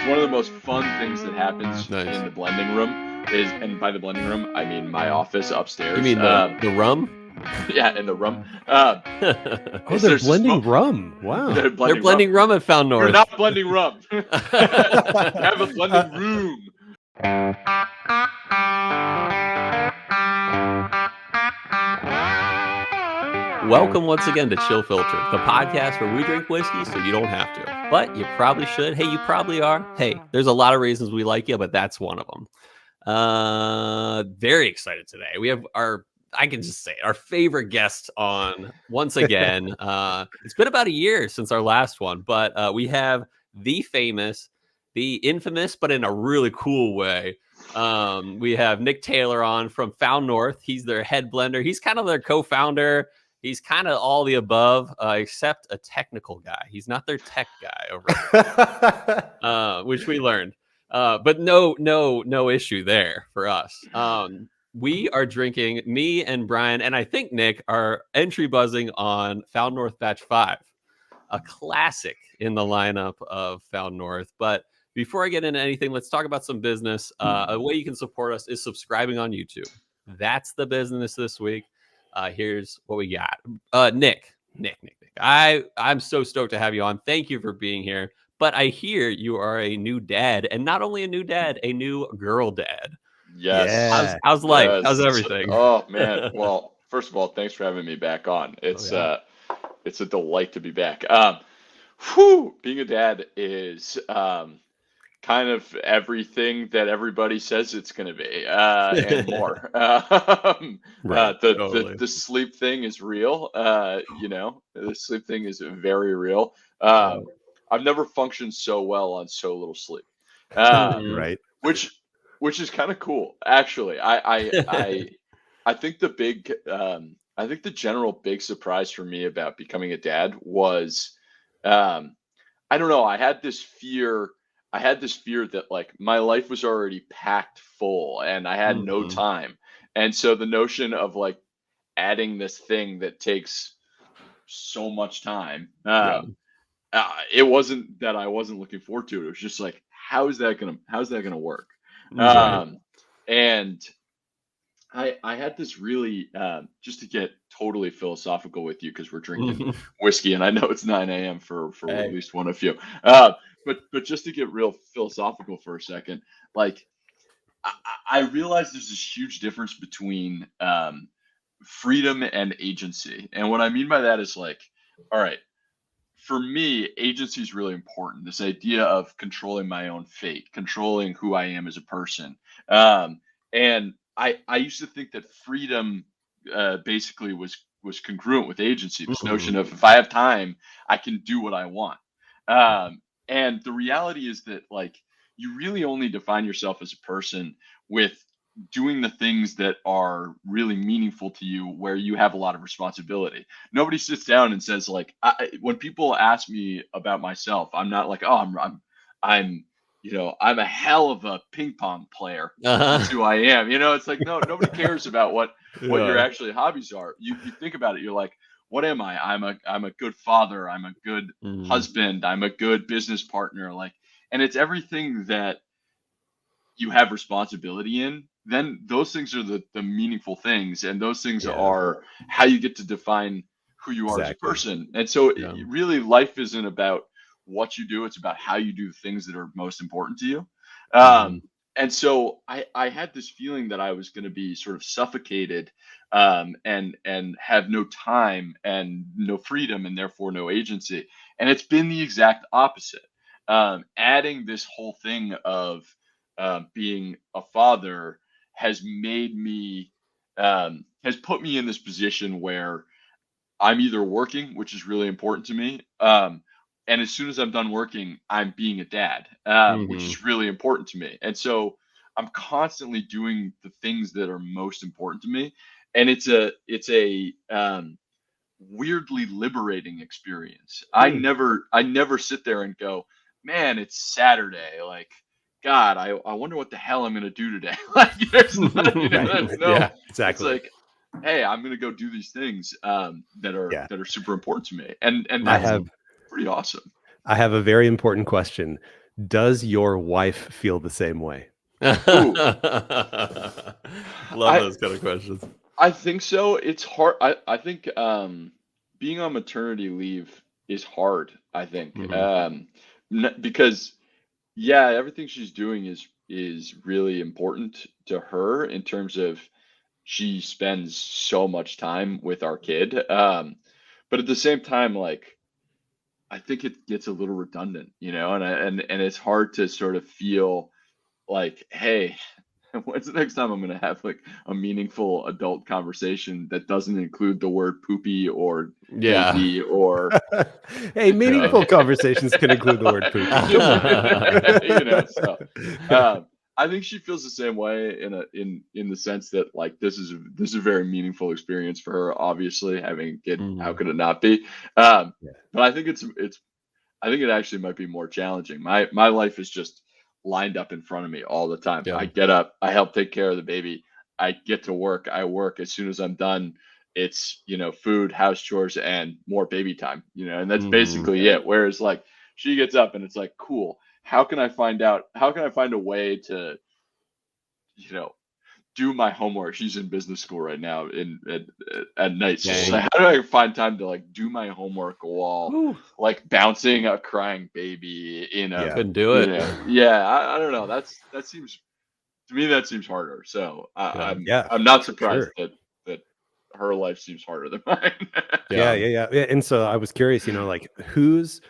one of the most fun things that happens Nice. in the blending room is, and by the blending room, I mean my office upstairs. You mean the rum? Yeah, in the room. Oh, Is they're there's this blending rum. Wow. They're They're blending blending rum at Found You're North. not blending rum. You have a blending room. Welcome once again to Chill Filter, the podcast where we drink whiskey so you don't have to. But you probably should. Hey, you probably are. Hey, there's a lot of reasons we like you, but that's one of them. Very excited today. We have I can just say it, our favorite guest on once again. It's been about a year since our last one, but we have the famous, the infamous, but in a really cool way. We have Nick Taylor on from Found North. He's their head blender. He's kind of their co-founder. He's kind of all the above, except a technical guy. He's not their tech guy over there, which we learned. But no issue there for us. We are drinking, me and Brian, and I think Nick are entry buzzing on Found North Batch 5, a classic in the lineup of Found North. But before I get into anything, let's talk about some business. A way you can support us is subscribing on YouTube. That's the business this week. Here's what we got. Nick. I'm so stoked to have you on. Thank you for being here. But I hear you are a new dad, and not only a new dad, a new girl dad. Yes. Yeah. How's life? Yes. How's everything? Oh man. Well, first of all, thanks for having me back on. It's a delight to be back. Being a dad is kind of everything that everybody says it's going to be, and more. Totally. The sleep thing is real. The sleep thing is very real. I've never functioned so well on so little sleep, Right. which is kind of cool, actually. I think the general big surprise for me about becoming a dad was, I don't know. I had this fear that like my life was already packed full and I had no time. And so the notion of like adding this thing that takes so much time, it wasn't that I wasn't looking forward to it. It was just like, how's that gonna work? Right. And I had this really, just to get totally philosophical with you, because we're drinking whiskey and I know it's 9 a.m. for Hey. at least one of you. But just to get real philosophical for a second, like I realize there's this huge difference between freedom and agency. And what I mean by that is like, all right, for me, agency is really important. This idea of controlling my own fate, controlling who I am as a person. And I used to think that freedom basically was congruent with agency. This notion of if I have time, I can do what I want. And the reality is that like you really only define yourself as a person with doing the things that are really meaningful to you, where you have a lot of responsibility. Nobody sits down and says like, when people ask me about myself, I'm not like, oh, I'm I'm a hell of a ping pong player. That's who I am. It's like, no, nobody cares about what your actually hobbies are. You think about it, you're like, what am I? I'm a good father. I'm a good husband. I'm a good business partner. Like, and it's everything that you have responsibility in. Then those things are the meaningful things, and those things are how you get to define who you are as a person. And so really life isn't about what you do, it's about how you do the things that are most important to you. And so I had this feeling that I was going to be sort of suffocated, and have no time and no freedom and therefore no agency. And it's been the exact opposite. Adding this whole thing of being a father has made me, has put me in this position where I'm either working, which is really important to me, and as soon as I'm done working, I'm being a dad, which is really important to me. And so I'm constantly doing the things that are most important to me, and it's a weirdly liberating experience. I never sit there and go, man, it's Saturday, like, God, I wonder what the hell I'm going to do today. Like, there's no, Yeah, exactly. It's like, hey, I'm going to go do these things that are super important to me, and I that's have pretty awesome. I have a very important question. Does your wife feel the same way? Love I those kind of questions. I think so. It's hard. I think being on maternity leave is hard. I think Mhm. because yeah, everything she's doing is really important to her in terms of she spends so much time with our kid. But at the same time, like I think it gets a little redundant, and it's hard to sort of feel like, hey, when's the next time I'm gonna have like a meaningful adult conversation that doesn't include the word poopy or Yeah. baby or Hey, Yeah. meaningful conversations can include the word poopy. Come just on. so um I think she feels the same way in the sense that like this is a very meaningful experience for her, obviously having a kid. How Mhm. could it not be? Um Yeah. but I think it actually might be more challenging. My life is just lined up in front of me all the time. Yeah. I get up, I help take care of the baby, I get to work, I work. As soon as I'm done, it's food, house chores, and more baby time. And that's Mhm. basically it. Whereas like she gets up and it's like, cool. How can I find a way to you know do my homework? She's in business school right now at night. So she's Dang. like, how do I find time to like do my homework while Whew. like bouncing a crying baby in a Yeah. Couldn't do it. yeah, I don't know. That seems to me that seems harder. So Yeah. Yeah, I'm not for surprised sure. that her life seems harder than mine. Yeah, Yeah. yeah, yeah, yeah, and so I was curious, like who's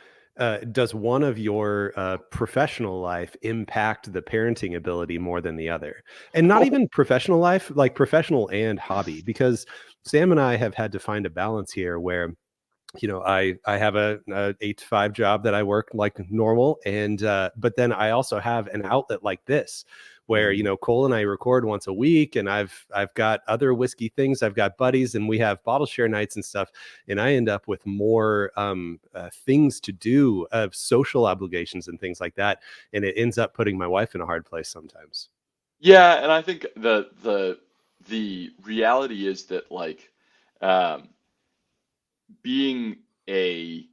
does one of your professional life impact the parenting ability more than the other? And not Oh, even professional life, like professional and hobby, because Sam and I have had to find a balance here where I have a 8 to 5 job that I work like normal, and but then I also have an outlet like this where Mhm. Cole and I record once a week, and I've got other whiskey things, I've got buddies, and we have bottle share nights and stuff, and I end up with more things to do, of social obligations and things like that, and it ends up putting my wife in a hard place sometimes. yeah, and I think the reality is that like um, being a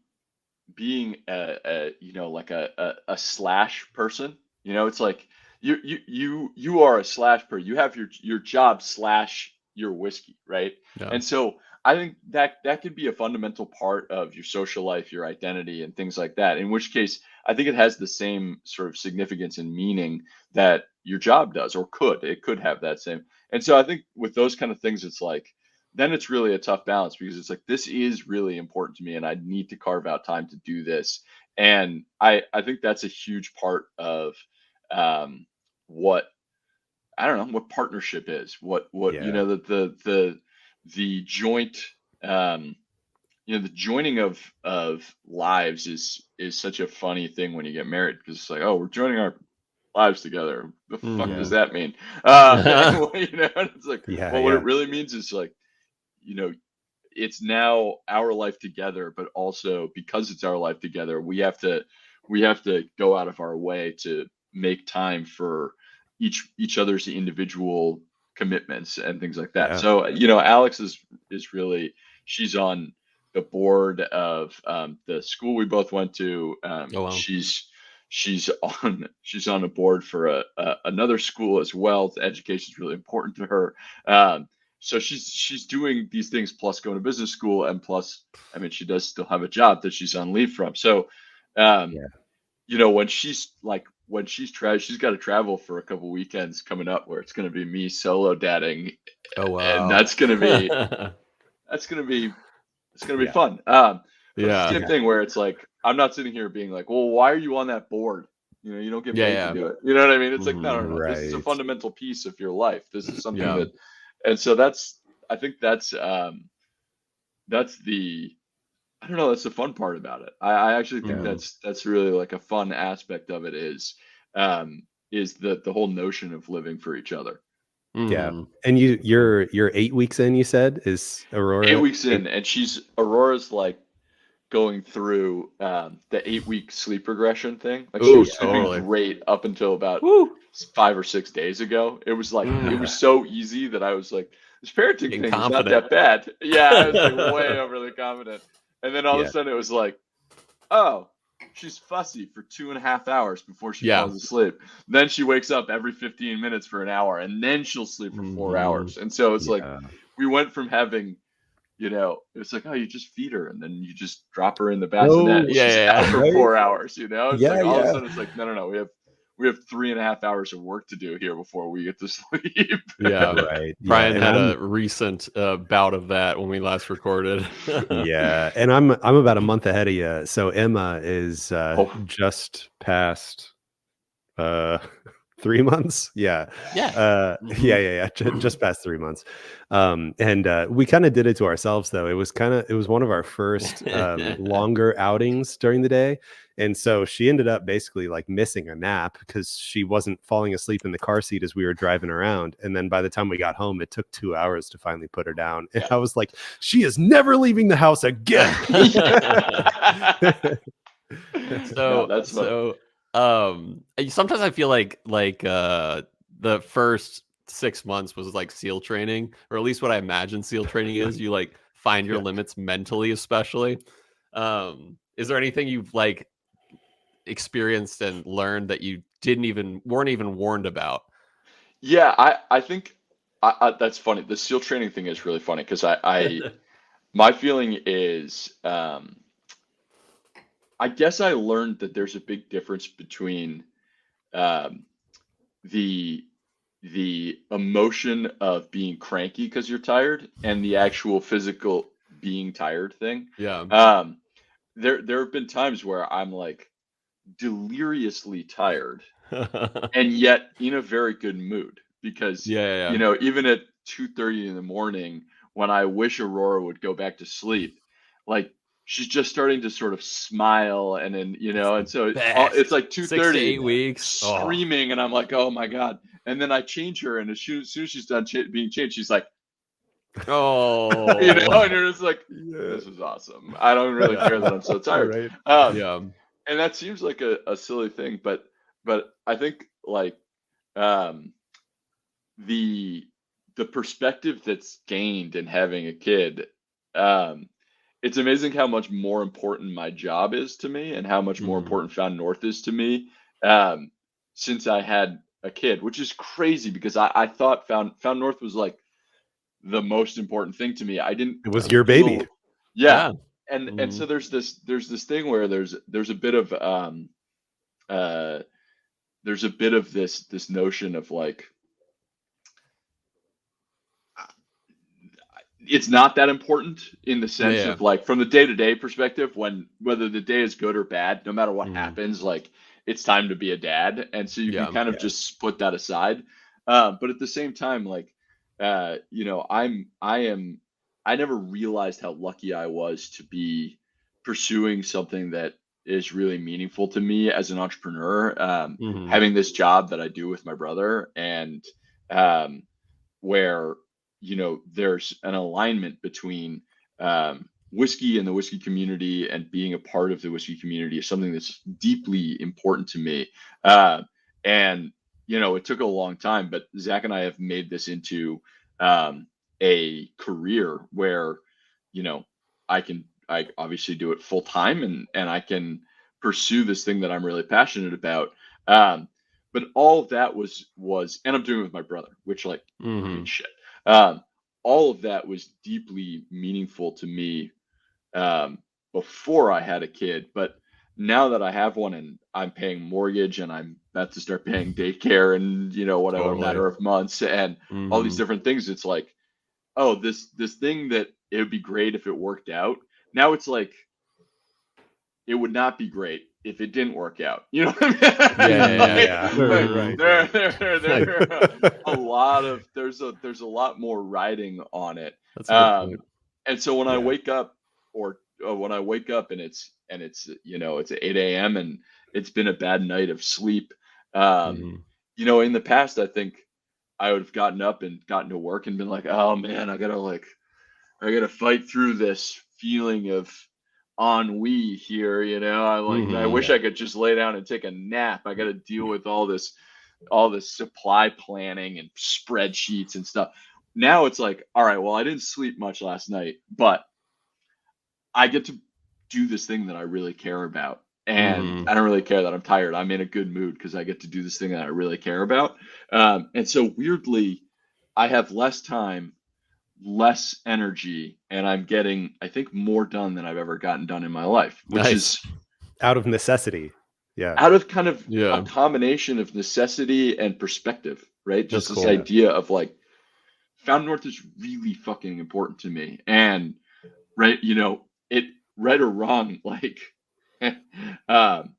like a slash person. It's like you are a slash person. You have your job slash your whiskey, right? Yeah. And so I think that could be a fundamental part of your social life, your identity, and things like that. In which case, I think it has the same sort of significance and meaning that your job does, or it could have that same. And so I think with those kind of things, it's like then it's really a tough balance because it's like this is really important to me and I need to carve out time to do this. And I think that's a huge part of what I don't know what partnership is. What Yeah. the joint um the joining of lives is such a funny thing when you get married because it's like, oh, we're joining our lives together. The fuck Yeah. does that mean? Mhm. And it's like, Yeah. well, what it Yeah. really means is like, you know, it's now our life together, but also because it's our life together, we have to go out of our way to make time for each other's individual commitments and things like that. Yeah. So, Alex is really she's on the board of the school we both went to. Oh wow. She's on a board for another school as well. Education is really important to her. So she's doing these things plus going to business school and plus, I mean, she does still have a job that she's on leave from. So, um, Yeah. she's got to travel for a couple weekends coming up where it's going to be me solo dadding, Oh and wow. that's gonna be it's gonna be Yeah. fun. But it's the Yeah. same thing where it's like I'm not sitting here being like, well, why are you on that board? You don't get Yeah, paid to yeah. do it. You know what I mean? It's like no, no, Mhm. no. This is a Right. fundamental piece of your life. This is something Yeah. that, and so I think that's the I don't know. That's the fun part about it. I actually think Yeah. Mhm. that's really like a fun aspect of it is the whole notion of living for each other. Yeah. Mhm. And you're 8 weeks in, you said, is Eight Aurora weeks eight? in, and Aurora's like going through the 8 week sleep regression thing. Like she Ooh, was sleeping totally. great up until about Woo. 5 or 6 days ago. It was like it Mm. was so easy that I was like, this parenting Getting thing is not confident. that bad. Yeah, I was like way overly confident, and then all of a Yeah. sudden it was like, oh. she's fussy for 2.5 hours before she Yeah. falls asleep. Then she wakes up every 15 minutes for an hour, and then she'll sleep for 4 hours. And so it's like Yeah. we went from having, it's like, oh, you just feed her and then you just drop her in the bassinet. Oh, She's Yeah. out for right. 4 hours. It's Yeah, like all of a yeah. sudden it's like, no, we have 3.5 hours of work to do here before we get to sleep. Yeah. Right. Yeah. Brian And had a recent bout of that when we last recorded. yeah, and I'm about a month ahead of you. So Emma is Oh. just past 3 months. Yeah. Yeah. Yeah. Just past 3 months. And we kind of did it to ourselves though. It was one of our first longer outings during the day. And so she ended up basically like missing a nap because she wasn't falling asleep in the car seat as we were driving around. And then by the time we got home, it took 2 hours to finally put her down. And I was like, she is never leaving the house again. No, that's fun. Sometimes I feel like the first 6 months was like SEAL training, or at least what I imagine SEAL training is. You like find your Yeah. limits mentally, especially. Is there anything you've like experienced and learned that you weren't even warned about? Yeah, I think that's funny. The SEAL training thing is really funny because my feeling is, I guess I learned that there's a big difference between um, the the emotion of being cranky because you're tired and the actual physical being tired thing. Yeah. Um, there have been times where I'm like deliriously tired and yet in a very good mood because Yeah. even at 2:30 in the morning when I wish Aurora would go back to sleep, like she's just starting to sort of smile and then and so it's like Best. 6 to 2:30 8 weeks. Oh. screaming and I'm like, oh my god, and then I change her and as soon as she's done being changed, she's like, Oh. and you're just like, Yeah. this is awesome. I don't really care that I'm so tired. Right. Yeah. And that seems like a silly thing, but I think like um, the the perspective that's gained in having a kid, um, it's amazing how much more important my job is to me and how much more Mhm. important Found North is to me um, since I had a kid, which is crazy because I thought Found North was like the most important thing to me. I didn't It was your baby. feel, yeah, Yeah. and so there's this thing where there's a bit of uh, there's a bit of this notion of like it's not that important in the sense Yeah. of like from the day-to-day perspective, when whether the day is good or bad, no matter what Mhm. happens, like it's time to be a dad, and so you can Yeah. kind of Yeah. just put that aside. But at the same time, like I never realized how lucky I was to be pursuing something that is really meaningful to me as an entrepreneur, Mhm. having this job that I do with my brother, and um, where there's an alignment between whiskey and the whiskey community, and being a part of the whiskey community is something that's deeply important to me. And it took a long time, but Zach and I have made this into um, a career where you know I obviously do it full time, and I can pursue this thing that I'm really passionate about. Um, but all of that was and I'm doing it with my brother, which, like, I mean, Mhm. shit. Um, all of that was deeply meaningful to me um, before I had a kid, but now that I have one and I'm paying mortgage and I'm about to start paying daycare and whatever Totally. matter of months and all these Mhm. different things, it's like, oh, this thing that it would be great if it worked out. Now it's like it would not be great if it didn't work out. You know what I mean? Yeah. Like, Mhm. Right. there are a lot of there's a lot more riding on it. That's a good point. And so when I Yeah. wake up, or when I wake up and it's it's 8 a.m. and it's been a bad night of sleep. Um, Mhm. in the past, I think I would have gotten up and gotten to work and been like, oh man, I gotta fight through this feeling of ennui here. I Mhm. wish Yeah. I could just lay down and take a nap. I got to deal with all this supply planning and spreadsheets and stuff. Now it's like, all right, well, I didn't sleep much last night, but I get to do this thing that I really care about. and I don't really care that I'm tired. I'm in a good mood because I get to do this thing that I really care about. And so weirdly, I have less time, less energy, and I'm getting, I think, more done than I've ever gotten done in my life, which Nice. is Out of necessity. Yeah. out of kind of Yeah. a combination of necessity and perspective, right? Just That's this cool. idea of like, Found North is really fucking important to me. And right, it right or wrong, like um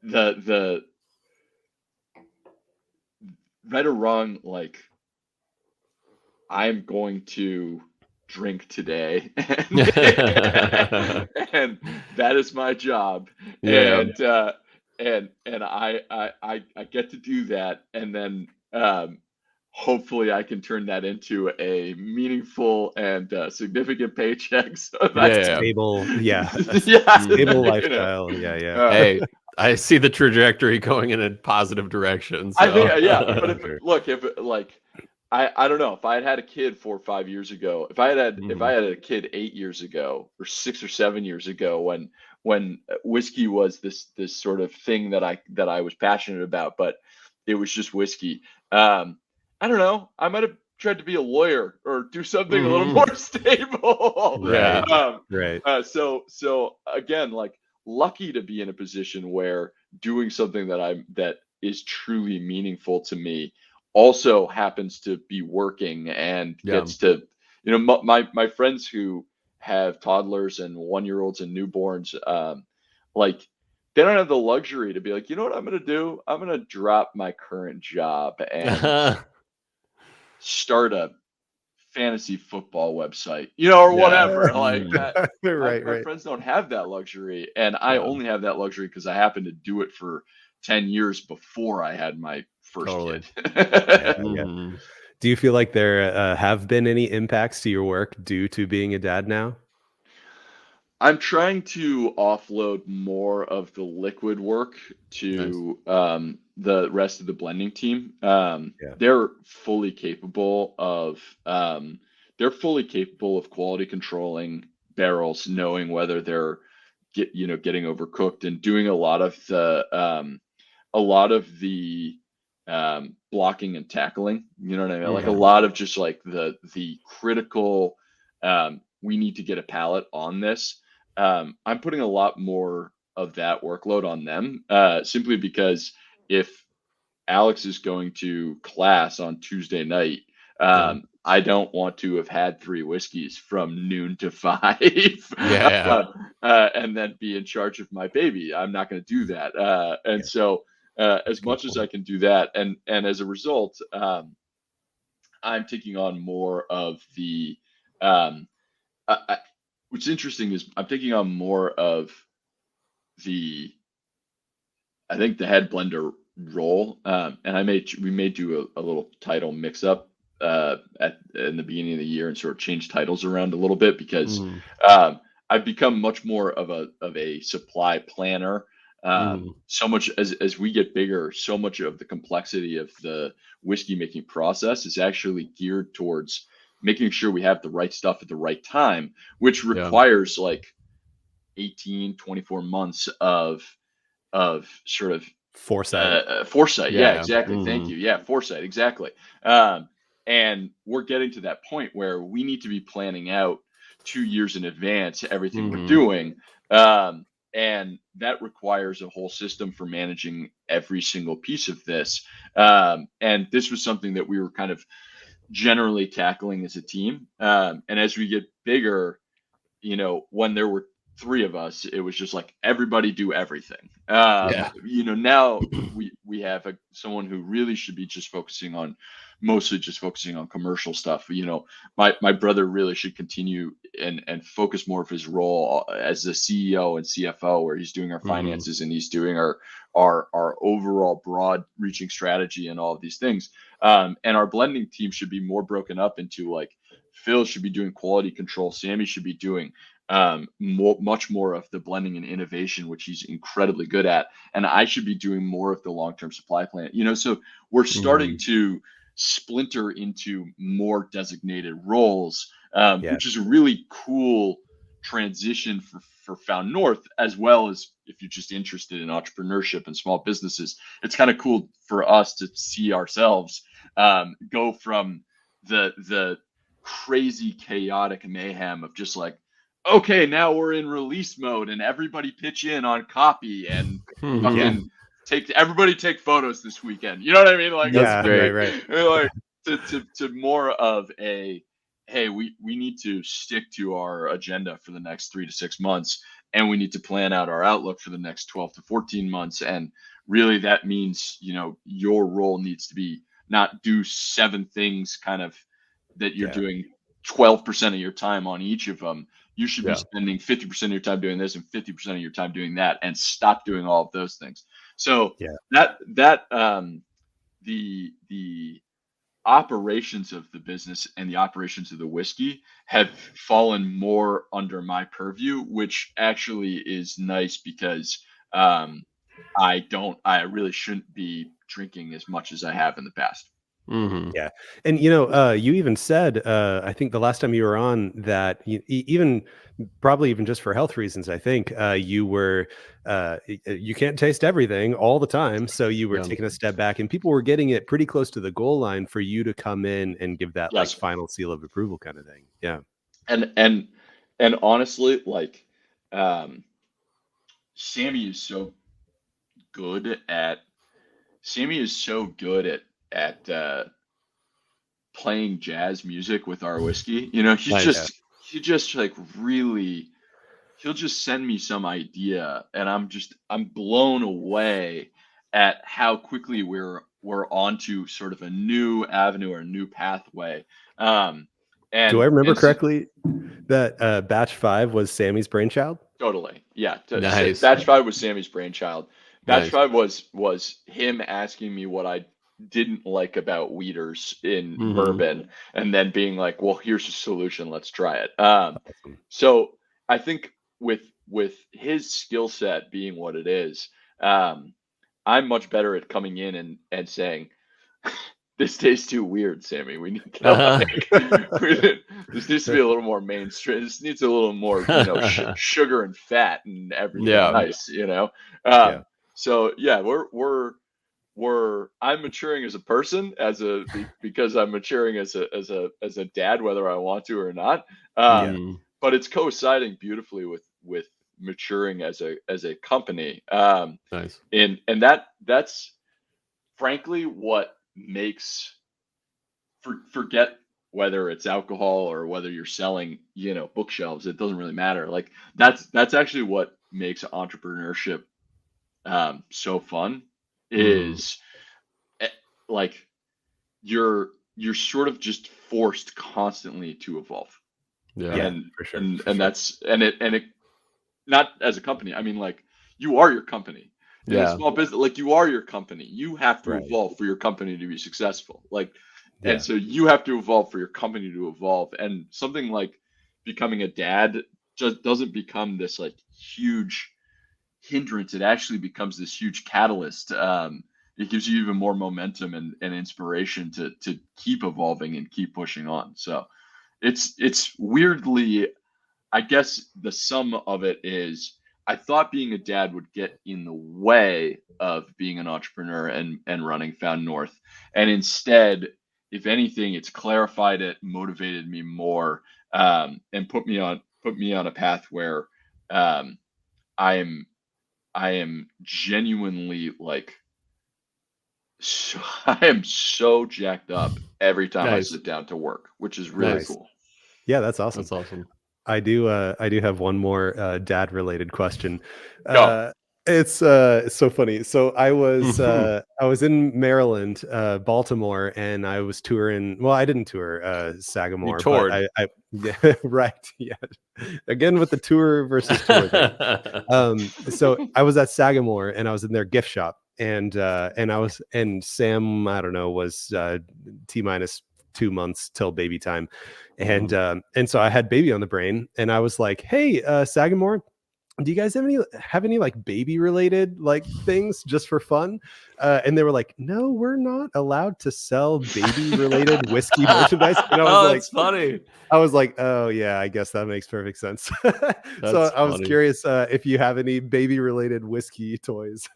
the right or wrong, like I'm going to drink today and that is my job. Yeah. And I get to do that, and then hopefully I can turn that into a meaningful and significant paycheck so that Yeah. Stable, yeah. yeah, Stable lifestyle. Yeah. Hey, I see the trajectory going in a positive direction. So. I think yeah, but Yeah, if sure. look, if like I don't know, if I had a kid 4 or 5 years ago, if I had a kid 8 years ago or 6 or 7 years ago, when whiskey was this sort of thing that I was passionate about, but it was just whiskey. I don't know, I might have tried to be a lawyer or do something a little Mhm. more stable. Yeah. Right. So again, like, lucky to be in a position where doing something that is truly meaningful to me also happens to be working and Yeah. gets to, my friends who have toddlers and 1-year-olds and newborns, like, they don't have the luxury to be like, you know what I'm going to do? I'm going to drop my current job and start a fantasy football website, or Yeah. whatever. Like, Right. my friends don't have that luxury, and I Yeah. only have that luxury because I happened to do it for 10 years before I had my first Totally. kid. Yeah. Mhm. Do you feel like there have been any impacts to your work due to being a dad now? I'm trying to offload more of the liquid work Nice. to the rest of the blending team. Yeah. They're fully capable of quality controlling barrels, knowing whether they're getting overcooked, and doing a lot of the blocking and tackling. You know what I mean? Like, a Yeah. lot of just like the critical. We need to get a pallet on this. I'm putting a lot more of that workload on them, simply because if Alex is going to class on Tuesday night, Yeah. I don't want to have had 3 whiskeys from noon to 5, Yeah. and then be in charge of my baby. I'm not going to do that. And Yeah. so, as much as I can do that, and as a result, I'm taking on more of the. Um, what's interesting is I'm taking on more of the I think the head blender role, and we may do a little title mix up in the beginning of the year and sort of change titles around a little bit, because Mhm. I've become much more of a supply planner. Mhm. So much as we get bigger, so much of the complexity of the whiskey making process is actually geared towards making sure we have the right stuff at the right time, which Yeah. requires like 18, 24 months of sort of Foresight. foresight. Yeah, Yeah. exactly. Thank Mhm. you. Yeah, foresight. Exactly. And we're getting to that point where we need to be planning out 2 years in advance everything we're Mhm. doing. And that requires a whole system for managing every single piece of this. And this was something that we were kind of generally tackling as a team. And as we get bigger, when there were 3 of us, it was just like everybody do everything. Yeah. Now we have someone who really should be mostly just focusing on commercial stuff. My brother really should continue and focus more of his role as the CEO and CFO, where he's doing our Mhm. finances and he's doing our overall broad reaching strategy and all of these things. And our blending team should be more broken up into, like, Phil should be doing quality control. Sammy should be doing much more of the blending and innovation, which he's incredibly good at. And I should be doing more of the long-term supply plan. So we're starting Mhm. to splinter into more designated roles, Yeah. which is a really cool transition for Found North, as well as if you're just interested in entrepreneurship and small businesses, it's kind of cool for us to see ourselves go from the crazy chaotic mayhem of just like, okay, now we're in release mode and everybody pitch in on copy and fucking everybody take photos this weekend. You know what I mean? Like, That's great. Right. like to more of a, hey, we need to stick to our agenda for the next 3 to 6 months, and we need to plan out our outlook for the next 12 to 14 months. And really that means, you know, your role needs to be not do 7 things kind of that you're doing 12% of your time on each of them. You should be spending 50% of your time doing this and 50% of your time doing that, and stop doing all of those things. So the operations of the business and the operations of the whiskey have fallen more under my purview, which actually is nice because I really shouldn't be drinking as much as I have in the past. Yeah. And, you know, you even said, I think the last time you were on that even probably even just for health reasons, I think you were, you can't taste everything all the time. So you were taking a step back and people were getting it pretty close to the goal line for you to come in and give that like final seal of approval kind of thing. Yeah. And honestly, like, Sammy is so good at playing jazz music with our whiskey. You know, he just like really, he'll just send me some idea and I'm blown away at how quickly we're onto sort of a new avenue or a new pathway. And do I remember correctly that batch 5 was Sammy's brainchild? Totally. Yeah. Nice. Batch 5 was Sammy's brainchild. Batch 5 was him asking me what I didn't like about Weeders in bourbon, and then being like, well, here's a solution, let's try it. So I think with his skill set being what it is, I'm much better at coming in and saying, this tastes too weird, Sammy. We need to this needs to be a little more mainstream. This needs a little more, you know, sugar and fat and everything nice, you know. So yeah, I'm maturing as a person, because I'm maturing as a dad, whether I want to or not. But it's coinciding beautifully with maturing as a company. Nice. And that's frankly what makes, forget whether it's alcohol or whether you're selling, you know, bookshelves, it doesn't really matter. Like that's actually what makes entrepreneurship so fun, is like you're sort of just forced constantly to evolve. And for sure. And that's it not as a company. I mean, like, you are your company. In a small business, like, you are your company. You have to evolve for your company to be successful. Like, and so you have to evolve for your company to evolve. And something like becoming a dad just doesn't become this like huge hindrance. It actually becomes this huge catalyst. It gives you even more momentum and inspiration to keep evolving and keep pushing on. So it's weirdly, I guess the sum of it is, I thought being a dad would get in the way of being an entrepreneur and running Found North. And instead, if anything, it's clarified it, motivated me more, and put me on a path where I am genuinely like, I am so jacked up every time I sit down to work, which is really cool. Yeah, that's awesome. That's awesome. I do have one more dad related question. It's so funny. So I was in Maryland, Baltimore, and I was touring. Well, I didn't tour Sagamore. You toured. But I right. Yeah. Again with the tour versus tour thing. So I was at Sagamore and I was in their gift shop, and Sam, I don't know, was T-minus 2 months till baby time. And so I had baby on the brain, and I was like, hey, Sagamore, do you guys have any like baby related like things just for fun? And they were like, no, we're not allowed to sell baby related whiskey merchandise. And Oh, that's funny. I was like, oh yeah, I guess that makes perfect sense. So That's I was funny. curious if you have any baby related whiskey toys.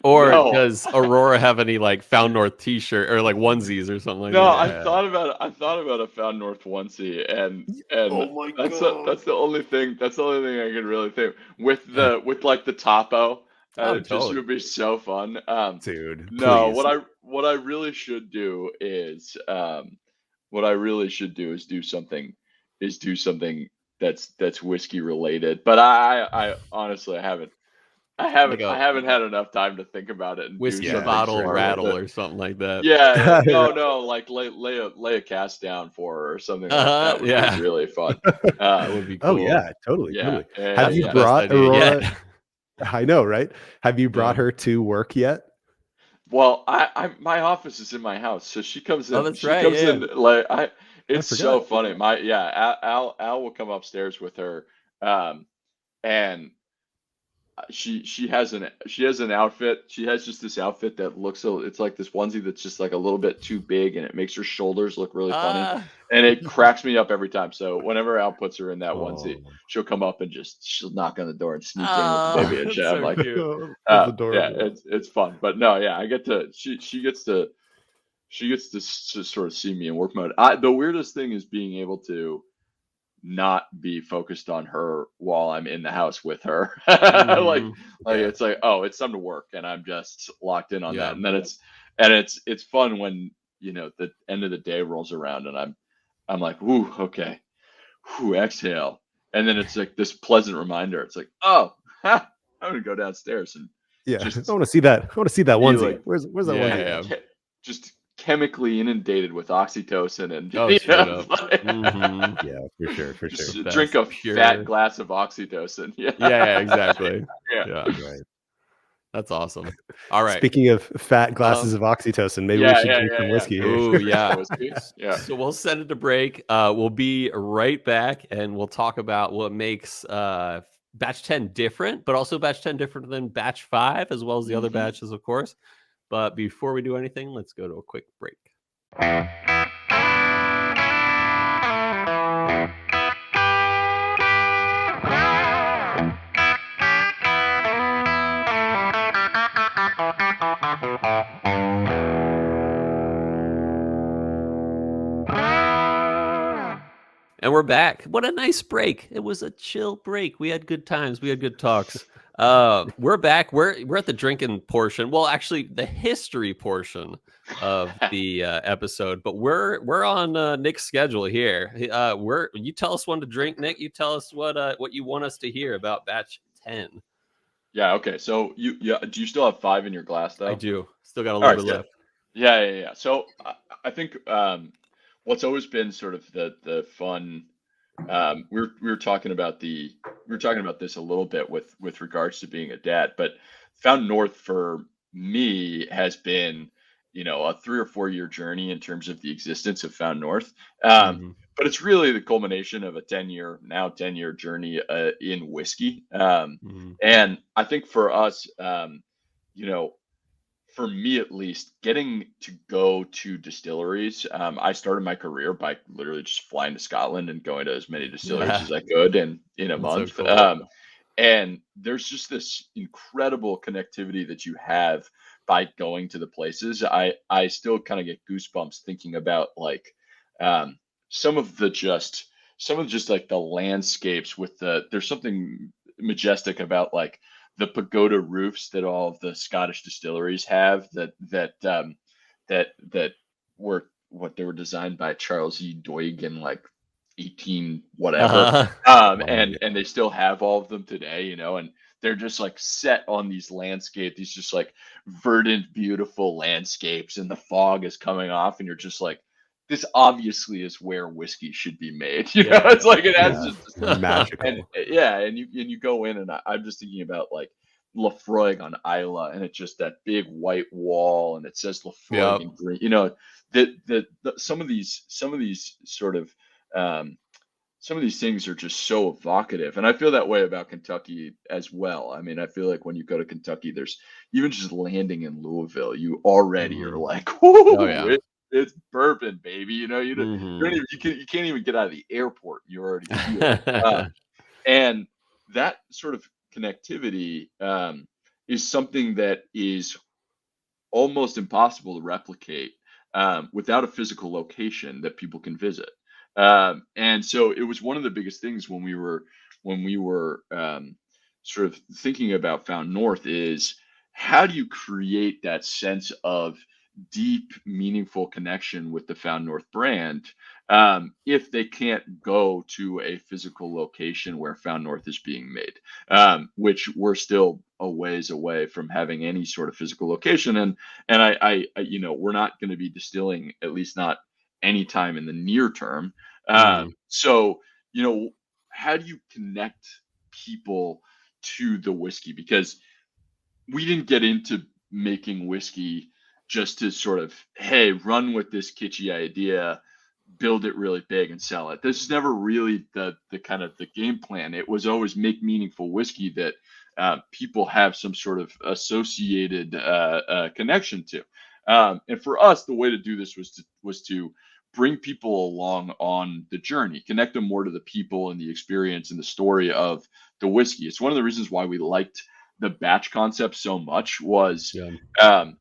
Or No. does Aurora have any like Found North T-shirt or like onesies or something like No, that? I thought about a Found North onesie, and Oh my that's the only thing I can really think god. with like the topo. Oh, It just totally. would be so fun. Dude, No, please. what I really should do is what I really should do is do something that's whiskey related. But I honestly Like I a haven't had enough time to think about it and do whiskey Yeah, something bottle smart sure. with rattle it. or something like that. Yeah, Right. no, like lay a cast down for her or something like that would be Yeah. really fun. That Um, would be Oh cool. yeah, totally, yeah, totally. Have That's you the yeah. best brought idea Aurora? yet. I know, right? Have you Yeah. brought her to work yet? Well, I my office is in my house, so she comes Oh, in. that's She right. comes Yeah. in like I. I It's so forgot. funny. My yeah, Al will come upstairs with her, and she has an outfit. She has just this outfit that looks so it's like this onesie that's just like a little bit too big and it makes her shoulders look really funny. Ah. And it cracks me up every time. So whenever Al puts her in that onesie, Oh, she'll come up and just she'll knock on the door and sneak in with the Ah, baby and shit. that's I'm so like, cute. that's yeah, adorable. it's fun. But no, yeah, I get to she gets to sort of see me in work mode. The weirdest thing is being able to not be focused on her while I'm in the house with her. like Mhm. Yeah. it's like, oh, it's time to work and I'm just locked in on that. Yeah. And then it's fun when, the end of the day rolls around and I'm like, "Ooh, okay. Whew, exhale." And then it's like this pleasant reminder. It's like, "Oh, I'm going to go downstairs and Yeah. I just want to see that. I want to see that be onesie. like Where's that Yeah. onesie yeah, at? Yeah. just chemically inundated with oxytocin and Oh, straight up. like, Hmm. Yeah, for sure, for The sure. just drink best. a fat Pure. glass of oxytocin. Yeah. Yeah. Yeah. Exactly. Yeah. Yeah. Right. That's awesome. All right. Speaking of fat Uh-huh. glasses of oxytocin, maybe we Yeah, should yeah, drink yeah, some yeah. whiskey here. Oh, Drink some yeah. whiskey. Yeah. So we'll send it to break. We'll be right back and we'll talk about what makes batch 10 different, but also batch 10 different than batch 5, as well as the other Mhm. batches, of course. But before we do anything, let's go to a quick break. And we're back. What a nice break. It was a chill break. We had good times. We had good talks. We're back. We're at the drinking portion. Well, actually, the history portion of the episode. But we're on Nick's schedule here. You tell us when to drink, Nick. You tell us what you want us to hear about batch 10. Yeah, okay. So do you still have 5 in your glass I though? do. Still got a All little right, bit good. left. Yeah, yeah, yeah. So I think what's always been sort of the fun we were talking about this a little bit with regards to being a dad, but Found North for me has been, a 3 or 4 year journey in terms of the existence of Found North. Hmm. But it's really the culmination of a 10 year journey in whiskey. Hmm. And I think for us, you know, for me at least, getting to go to distilleries, I started my career by literally just flying to Scotland and going to as many distilleries Yeah, as I could in a that's so month. cool. And there's just this incredible connectivity that you have by going to the places. I still kind of get goosebumps thinking about like um, some of the just like the landscapes with there's something majestic about like the pagoda roofs that all of the Scottish distilleries have that were what they were designed by Charles E. Doig in like 18 whatever. Uh-huh. Oh And they still have all of them today, and they're just like set on these landscape, these just like verdant, beautiful landscapes, and the fog is coming off, and you're just like, this obviously is where whiskey should be made. Yeah. It's like it has yeah, just and magical. yeah, and you go in, and I'm just thinking about like Lafroig on Isla, and it's just that big white wall, and it says Lafroig Yep. in green. Some of these sort of um, some of these things are just so evocative, and I feel that way about Kentucky as well. I mean, I feel like when you go to Kentucky, there's even just landing in Louisville, you already are Mhm. like, Oh, "Whoo, yeah. it's bourbon, baby." You don't Mhm. even you can't even get out of the airport, you already feel it. And that sort of connectivity is something that is almost impossible to replicate without a physical location that people can visit. And so it was one of the biggest things when we were sort of thinking about Found North is how do you create that sense of deep, meaningful connection with the Found North brand if they can't go to a physical location where Found North is being made, which we're still a ways away from having any sort of physical location. And you know, we're not going to be distilling, at least not anytime in the near term. Mhm. So, you know, how do you connect people to the whiskey? Because we didn't get into making whiskey just to sort of, hey, run with this kitschy idea, build it really big and sell it. This is never really the kind of the game plan. It was always make meaningful whiskey that people have some sort of associated connection to. And for us, the way to do this was to bring people along on the journey, connect them more to the people and the experience and the story of the whiskey. It's one of the reasons why we liked the batch concept so much was Yeah. um,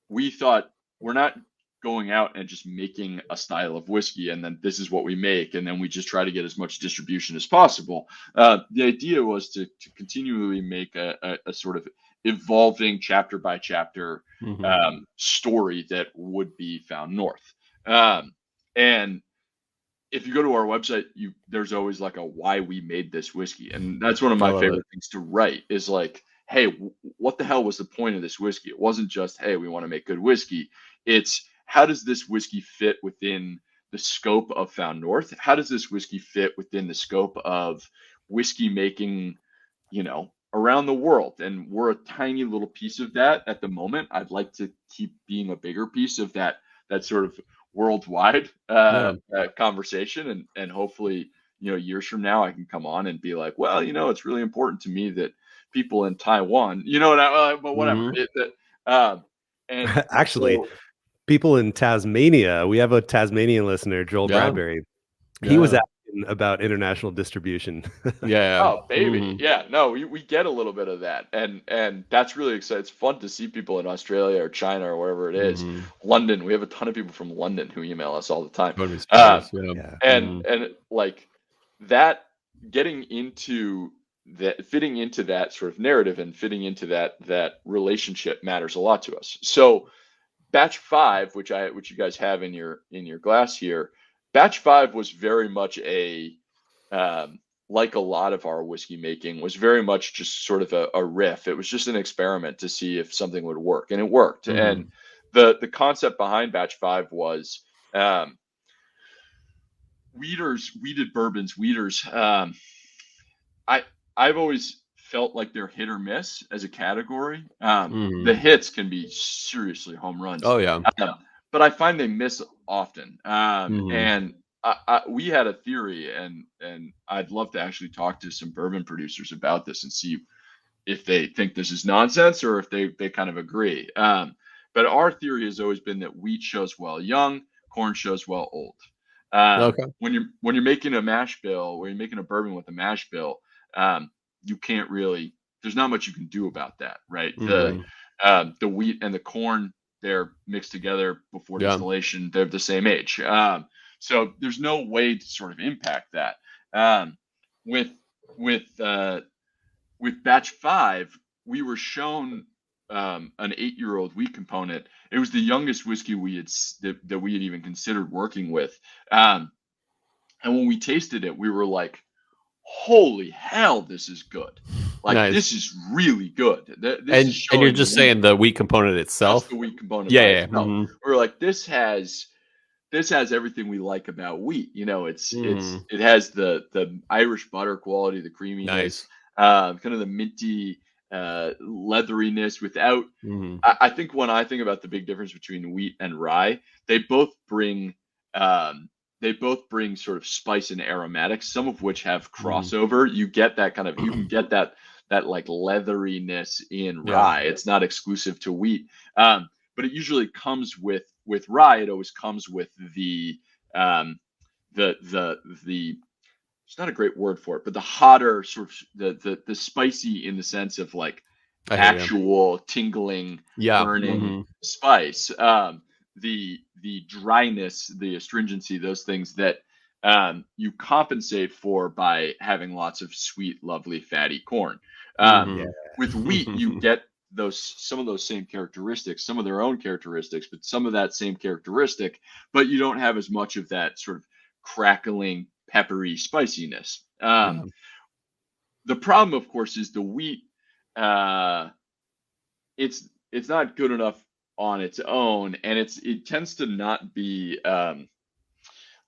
we thought we're not going out and just making a style of whiskey and then this is what we make and then we just try to get as much distribution as possible. The idea was to continually make a sort of evolving chapter by chapter Mhm. story that would be Found North. And if you go to our website, you there's always like a why we made this whiskey, and that's one of I my love it. favorite things to write. Is like, hey, what the hell was the point of this whiskey? It wasn't just hey, we want to make good whiskey. It's how does this whiskey fit within the scope of Found North? How does this whiskey fit within the scope of whiskey making, you know, around the world? And we're a tiny little piece of that at the moment. I'd like to keep being a bigger piece of that sort of worldwide Yeah. conversation, and hopefully, you know, years from now I can come on and be like, well, you know, it's really important to me that people in Taiwan, you know, but whatever Mhm. and Actually, so people in Tasmania, we have a Tasmanian listener, Joel Yeah. Bradbury. He was Yeah. asking about international distribution. Yeah. oh baby, Mhm. yeah, no, we get a little bit of that, and that's really exciting. It's fun to see people in Australia or China or wherever it is. Mhm. London, we have a ton of people from London who email us all the time. Wouldn't be um, surprised. Yeah. Yeah. Mhm. and like that, getting into that, fitting into that sort of narrative and fitting into that relationship matters a lot to us. So batch 5, which you guys have in your glass here, batch 5 was very much a like a lot of our whiskey making was very much just sort of a riff. It was just an experiment to see if something would work, and it worked. And Mhm. the concept behind batch 5 was um weeded bourbons, weeders. I I've always felt like they're hit or miss as a category. The Mhm. hits can be seriously home runs, Oh, yeah. um, but I find they miss often. Mhm. And we had a theory, and I'd love to actually talk to some bourbon producers about this and see if they think this is nonsense or if they kind of agree. But our theory has always been that wheat shows well young, corn shows well old. Okay. When you're making a mash bill, when you're making a bourbon with a mash bill, you can't really. There's not much you can do about that, right? Mhm. The wheat and the corn, they're mixed together before Yeah. distillation. They're the same age, so there's no way to sort of impact that. Um, with with batch 5, we were shown an 8-year-old wheat component. It was the youngest whiskey that we had even considered working with. Um, and when we tasted it, we were like, "Holy hell, this is good! Like Nice. this is really good. This is And you're showing the just wheat, saying the wheat component just itself? the wheat component Yeah, by yeah. itself." Mhm. We were like, this has everything we like about wheat. You know, Mhm. it has the Irish butter quality, the creaminess, Nice. kind of the minty leatheriness without. Mhm. I think when I think about the big difference between wheat and rye, they both bring um, they both bring sort of spice and aromatics, some of which have crossover. You get that kind of, you can get that like leatheriness in rye. It's not exclusive to wheat, but it usually comes with rye. It always comes with the it's not a great word for it, but the hotter sort of the spicy in the sense of like actual tingling, burning spice. The dryness, the astringency, those things that you compensate for by having lots of sweet, lovely, fatty corn. With wheat, you get some of those same characteristics, some of their own characteristics, but some of that same characteristic, but you don't have as much of that sort of crackling, peppery spiciness. The problem, of course, is the wheat. It's not good enough on its own, and it tends to not be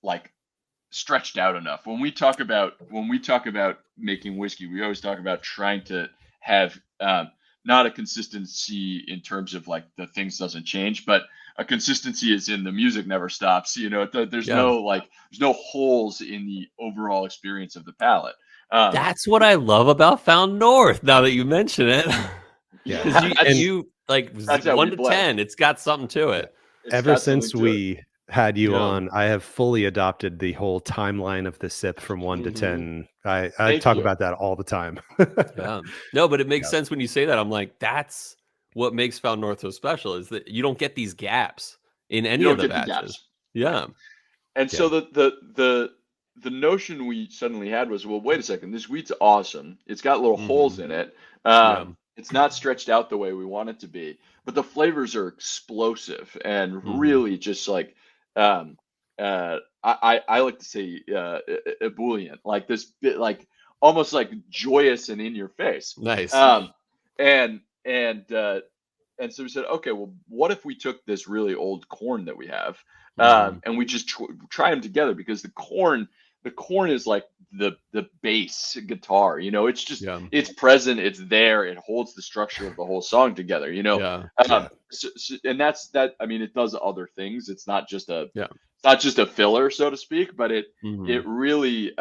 like stretched out enough. When we talk about making whiskey, we always talk about trying to have not a consistency in terms of like the things doesn't change, but a consistency is in the music never stops. You know, there's no holes in the overall experience of the palate. That's what I love about Found North. Now that you mention it, you like 1 to 10, it's got something to it. Ever since we had you on, I have fully adopted the whole timeline of the sip from 1 to 10. I talk about that all the time. No, but it makes sense when you say that. I'm like, that's what makes Found North so special, is that you don't get these gaps in any of the batches. And so the notion we suddenly had was, well, wait a second, this wheat's awesome. It's got little holes in it. It's not stretched out the way we want it to be, but the flavors are explosive and really just like, I like to say, ebullient, like this bit, like almost like joyous and in your face. Nice. And so we said, okay, well, what if we took this really old corn that we have, and we just try them together, because the corn is like the bass guitar, you know, it's just, it's present, it's there, it holds the structure of the whole song together, you know. And that's that. I mean, it does other things. It's not just a filler, so to speak, but it really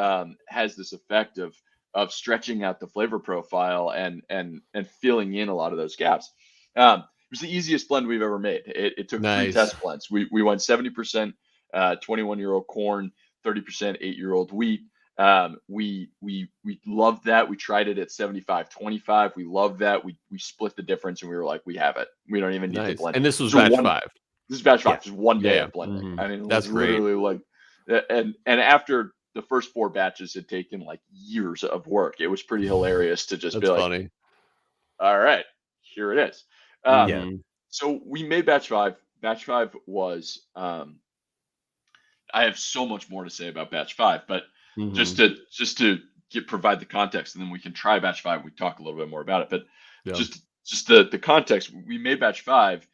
has this effect of stretching out the flavor profile and filling in a lot of those gaps. It was the easiest blend we've ever made. It took 3 test blends. We went 70% 21-year-old corn, 30% 8-year-old wheat. We loved that. We tried it at 75-25. We loved that. We split the difference, and we were like, we have it. We don't even need to blend. And this was batch 5. This is batch 5. Just 1 day of blending. I mean, that's great. Literally like, and after the first 4 batches had taken like years of work, it was pretty hilarious to just be like, funny. All right, here it is. So we made batch 5. Batch 5 was, I have so much more to say about batch 5, but just to provide the context, and then we can try batch 5. We talk a little bit more about it, but just the context. We made batch 5.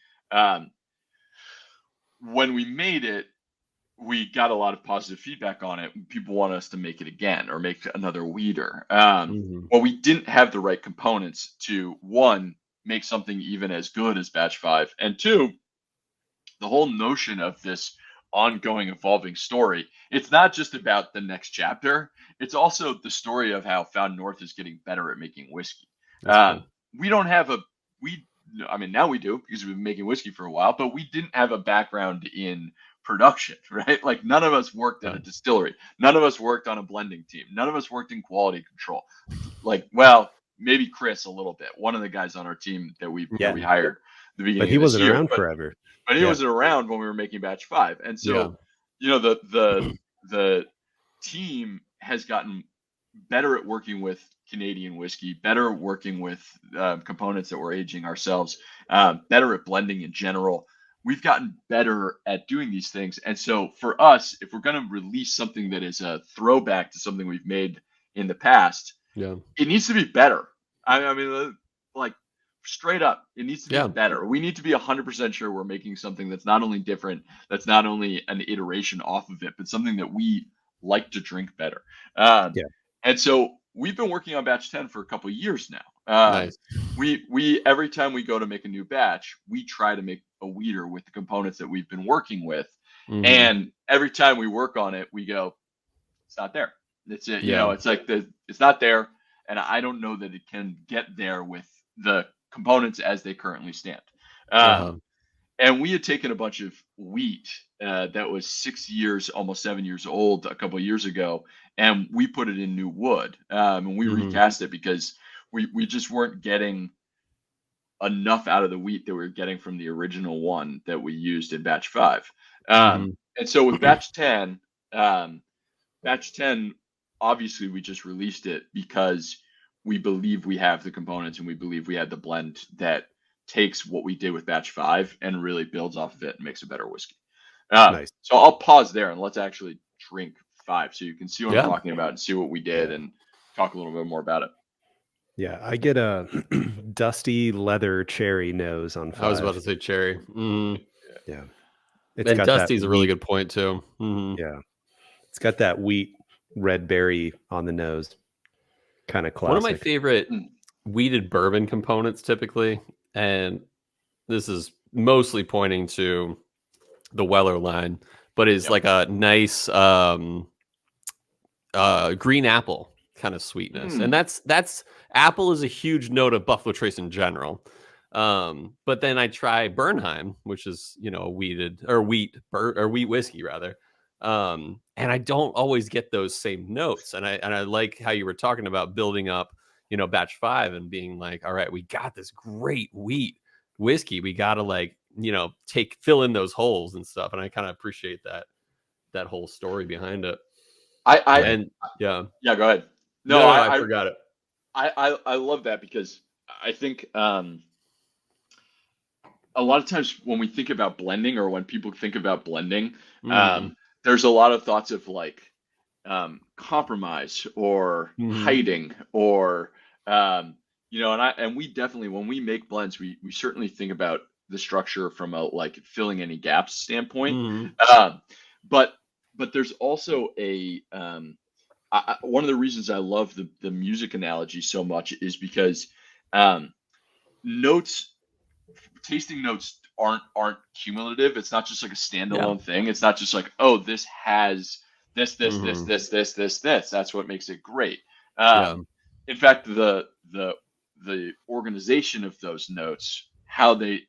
When we made it, we got a lot of positive feedback on it. People want us to make it again or make another weeder. Well, we didn't have the right components to, 1, make something even as good as batch 5, and 2, the whole notion of this ongoing, evolving story. It's not just about the next chapter. It's also the story of how Found North is getting better at making whiskey. We don't have I mean, now we do, because we've been making whiskey for a while, but we didn't have a background in production, right? Like, none of us worked at a distillery. None of us worked on a blending team. None of us worked in quality control. Like, well, maybe Chris a little bit. One of the guys on our team that we hired at the beginning. But he wasn't around forever. But he wasn't around when we were making batch 5. And so, you know, the team has gotten better at working with Canadian whiskey, better at working with components that we're aging ourselves, better at blending in general. We've gotten better at doing these things. And so for us, if we're going to release something that is a throwback to something we've made in the past, it needs to be better. I mean, like, straight up, it needs to be better. We need to be 100% sure we're making something that's not only different, that's not only an iteration off of it, but something that we like to drink better. And so we've been working on batch 10 for a couple of years now. We every time we go to make a new batch, we try to make a weeder with the components that we've been working with. And every time we work on it, we go, it's not there. It's it. You Yeah. know, it's like it's not there, and I don't know that it can get there with the components as they currently stand. Uh-huh. And we had taken a bunch of wheat that was 6 years, almost 7 years old a couple of years ago, and we put it in new wood, and we recast it because we just weren't getting enough out of the wheat that we were getting from the original one that we used in batch 5. And so with um, batch 10, obviously we just released it because we believe we have the components and we believe we had the blend that takes what we did with batch 5 and really builds off of it and makes a better whiskey. Nice. So I'll pause there and let's actually drink 5 so you can see what Yeah. I'm talking about and see what we did and talk a little bit more about it. Yeah, I get a dusty leather cherry nose on 5. I was about to say cherry. Yeah. And dusty's a really good point too. Yeah. It's got that wheat red berry on the nose. Kind of classic. One of my favorite wheated bourbon components typically, and this is mostly pointing to the Weller line, but is like a nice green apple kind of sweetness. And that's apple is a huge note of Buffalo Trace in general. But then I try Bernheim, which is, you know, a wheat whiskey rather. And I don't always get those same notes. And I like how you were talking about building up, you know, batch 5 and being like, all right, we got this great wheat whiskey. We got to, like, you know, fill in those holes and stuff. And I kind of appreciate that whole story behind it. Yeah, go ahead. No, I forgot it. I love that because I think a lot of times when we think about blending or when people think about blending, there's a lot of thoughts of like compromise or hiding or you know, and we definitely, when we make blends, we certainly think about the structure from a like filling any gaps standpoint. But there's also a one of the reasons I love the music analogy so much is because tasting notes aren't cumulative. It's not just like a standalone thing. It's not just like, oh, this has this. That's what makes it great. In fact, the organization of those notes, how they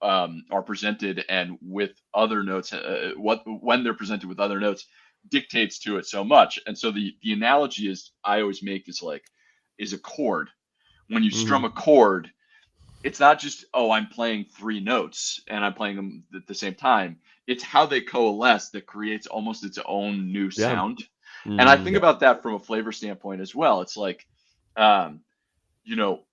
are presented and with other notes, when they're presented with other notes dictates to it so much. And so the analogy is I always make is a chord. When you strum a chord, it's not just, oh, I'm playing 3 notes and I'm playing them at the same time. It's how they coalesce that creates almost its own new sound. And I think about that from a flavor standpoint as well. It's like, you know,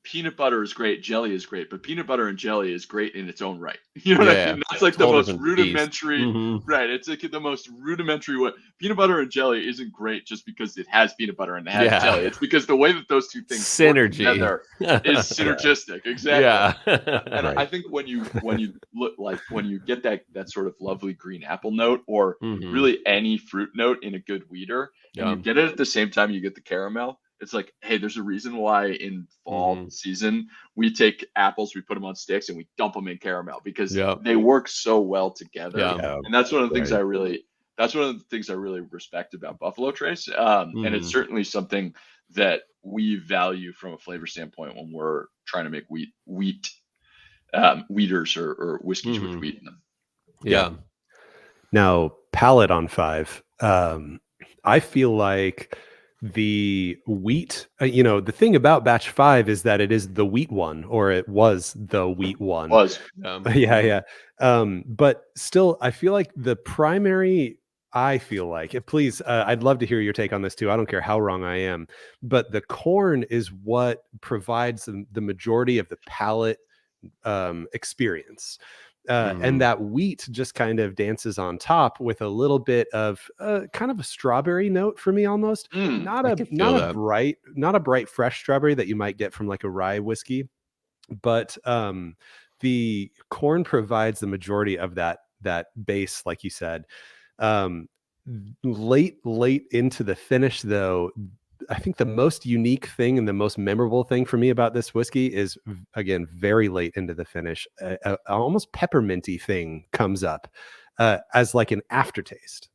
peanut butter is great, jelly is great, but peanut butter and jelly is great in its own right. You know what I mean? That's like the most rudimentary, right? It's like the most rudimentary way. Peanut butter and jelly isn't great just because it has peanut butter and it has jelly. It's because the way that those two things synergy work together is synergistic. Exactly. And I think when you look like when you get that sort of lovely green apple note or really any fruit note in a good weeder, and you get it at the same time you get the caramel. It's like, hey, there's a reason why in fall season we take apples, we put them on sticks, and we dump them in caramel because they work so well together. And that's one of the things I really respect about Buffalo Trace. And it's certainly something that we value from a flavor standpoint when we're trying to make wheaters or whiskeys with wheat in them. Now, palate on 5. I feel like the wheat, you know, the thing about batch 5 is that it is the wheat one, or it was the wheat one. But still, I feel like the primary, please, I'd love to hear your take on this too. I don't care how wrong I am, but the corn is what provides the majority of the palate experience. And that wheat just kind of dances on top with a little bit of kind of a strawberry note for me, almost not a bright fresh strawberry that you might get from like a rye whiskey, but the corn provides the majority of that base, like you said. Late into the finish, though, I think the most unique thing and the most memorable thing for me about this whiskey is, again, very late into the finish, a almost pepperminty thing comes up as like an aftertaste.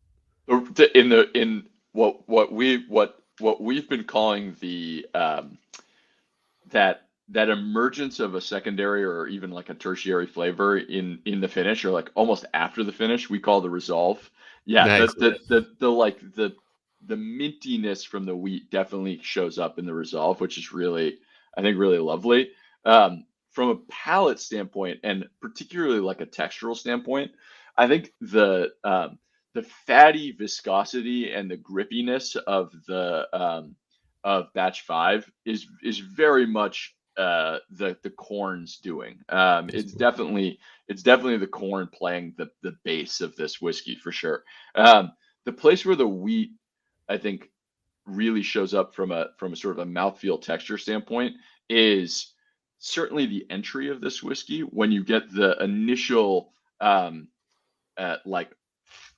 In what we've been calling the that emergence of a secondary or even like a tertiary flavor in the finish, or like almost after the finish, we call the resolve. Yeah, Nice. the mintiness from the wheat definitely shows up in the resolve, which is really, I think, really lovely. From a palate standpoint, and particularly like a textural standpoint, I think the fatty viscosity and the grippiness of batch 5 is very much the corn's doing. It's definitely the corn playing the bass of this whiskey for sure. The place where the wheat, I think, really shows up from a sort of a mouthfeel texture standpoint is certainly the entry of this whiskey, when you get the initial like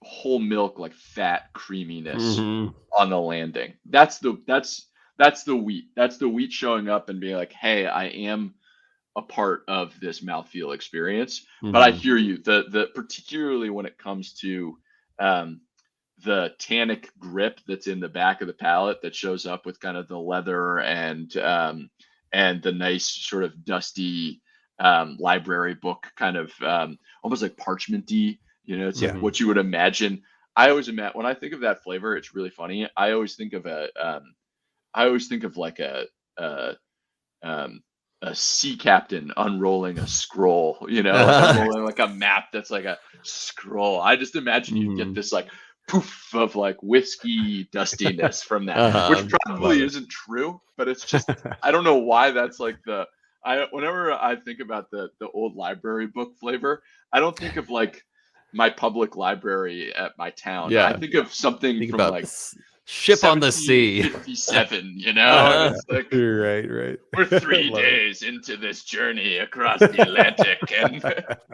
whole milk, like fat creaminess Mhm. on the landing. That's the wheat. That's the wheat showing up and being like, hey, I am a part of this mouthfeel experience. But I Mhm. hear you. The particularly when it comes to um, the tannic grip that's in the back of the palate that shows up with kind of the leather and the nice sort of dusty library book kind of almost like parchmenty. It's like Yeah. what you would imagine. I always imagine when I think of that flavor. It's really funny. I always think of like a um, a sea captain unrolling a scroll, like unrolling like a map that's like a scroll. I just imagine you'd get Mhm. this like poof of like whiskey dustiness from that, which Love probably it. isn't true, but it's just, I don't know why that's like whenever I think about the old library book flavor, I don't think of like my public library at my town. I Yeah. think of something Think from about like this ship on the sea. 1757, and Yeah. it's like, Right. we're three Love it. days into this journey across the Atlantic, and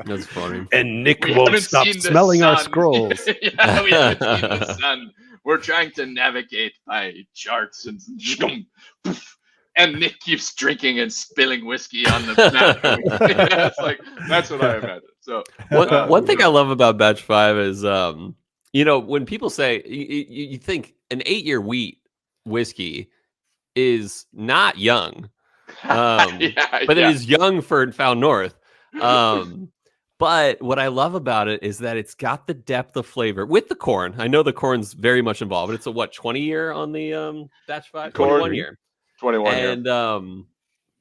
That's funny. And Nick we won't haven't stop seen the smelling our sun. scrolls. Yeah, we haven't seen the sun. We're trying to navigate by charts and and Nick keeps drinking and spilling whiskey on the map. It's like, that's what I imagine. So, One thing I love about batch 5 is when people say you think an 8-year wheat whiskey is not young. yeah, But it yeah, is young for Found North. Um, but what I love about it is that it's got the depth of flavor with the corn. I know the corn's very much involved, but it's a 20 year on the batch 5? 21 corn, year. 21 here. And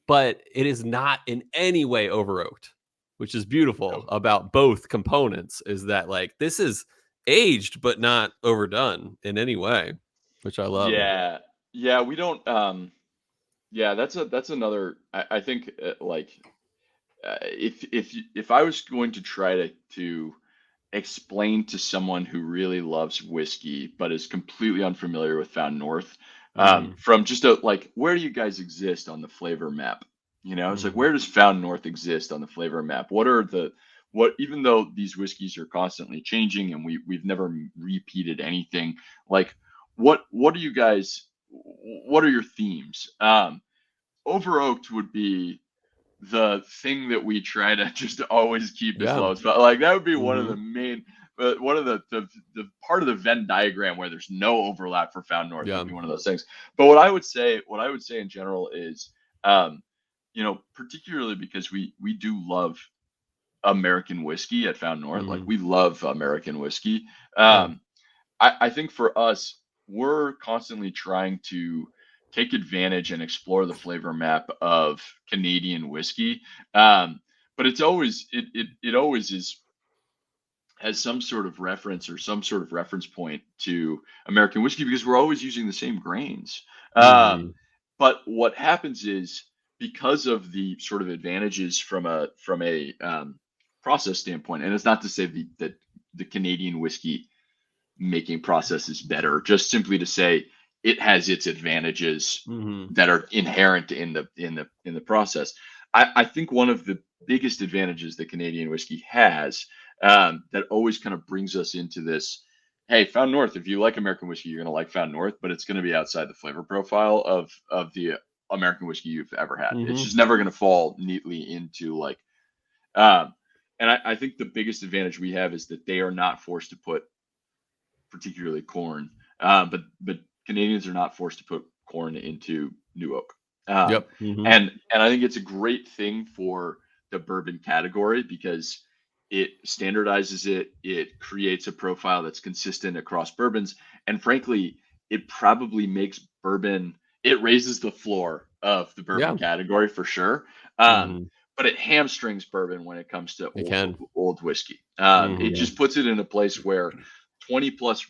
but it is not in any way over oaked, which is beautiful about both components, is that like this is aged but not overdone in any way, which I love. Yeah, yeah, we don't. Yeah, that's another. I think like if I was going to try to explain to someone who really loves whiskey but is completely unfamiliar with Found North, Mhm. from just a like, where do you guys exist on the flavor map? It's like, Mhm. where does Found North exist on the flavor map? Even though these whiskeys are constantly changing and we've never repeated anything, like what are you guys? What are your themes? Over oaked would be the thing that we try to just always keep as Yeah. low as possible. Like that would be one of the Mhm. main, one of the part of the Venn diagram where there's no overlap for Found North would Yeah. be one of those things. But what I would say in general is, um, particularly because we do love American whiskey at Found North, like Mhm. we love American whiskey. Yeah. I think for us, we're constantly trying to take advantage and explore the flavor map of Canadian whiskey. Um, but it always is has some sort of reference or some sort of reference point to American whiskey because we're always using the same grains. Um, Mhm. but what happens is, because of the sort of advantages from a process standpoint, and it's not to say that the Canadian whiskey making process is better, just simply to say it has its advantages Mhm. that are inherent in the process. I think one of the biggest advantages that Canadian whiskey has, that always kind of brings us into this hey, Found North, if you like American whiskey, you're going to like Found North, but it's going to be outside the flavor profile of the American whiskey you've ever had. It's Mm-hmm. just never going to fall neatly into like, um, and I think the biggest advantage we have is that they are not forced to put particularly corn, but Canadians are not forced to put corn into New Oak, um, Yep. Mm-hmm. and I think it's a great thing for the bourbon category because it standardizes it, it creates a profile that's consistent across bourbons, and frankly, it probably makes bourbon. It raises the floor of the bourbon Yeah. category for sure. Um, Mm-hmm. but it hamstrings bourbon when it comes to It can. old whiskey. It Mm-hmm. just puts it in a place where 20 plus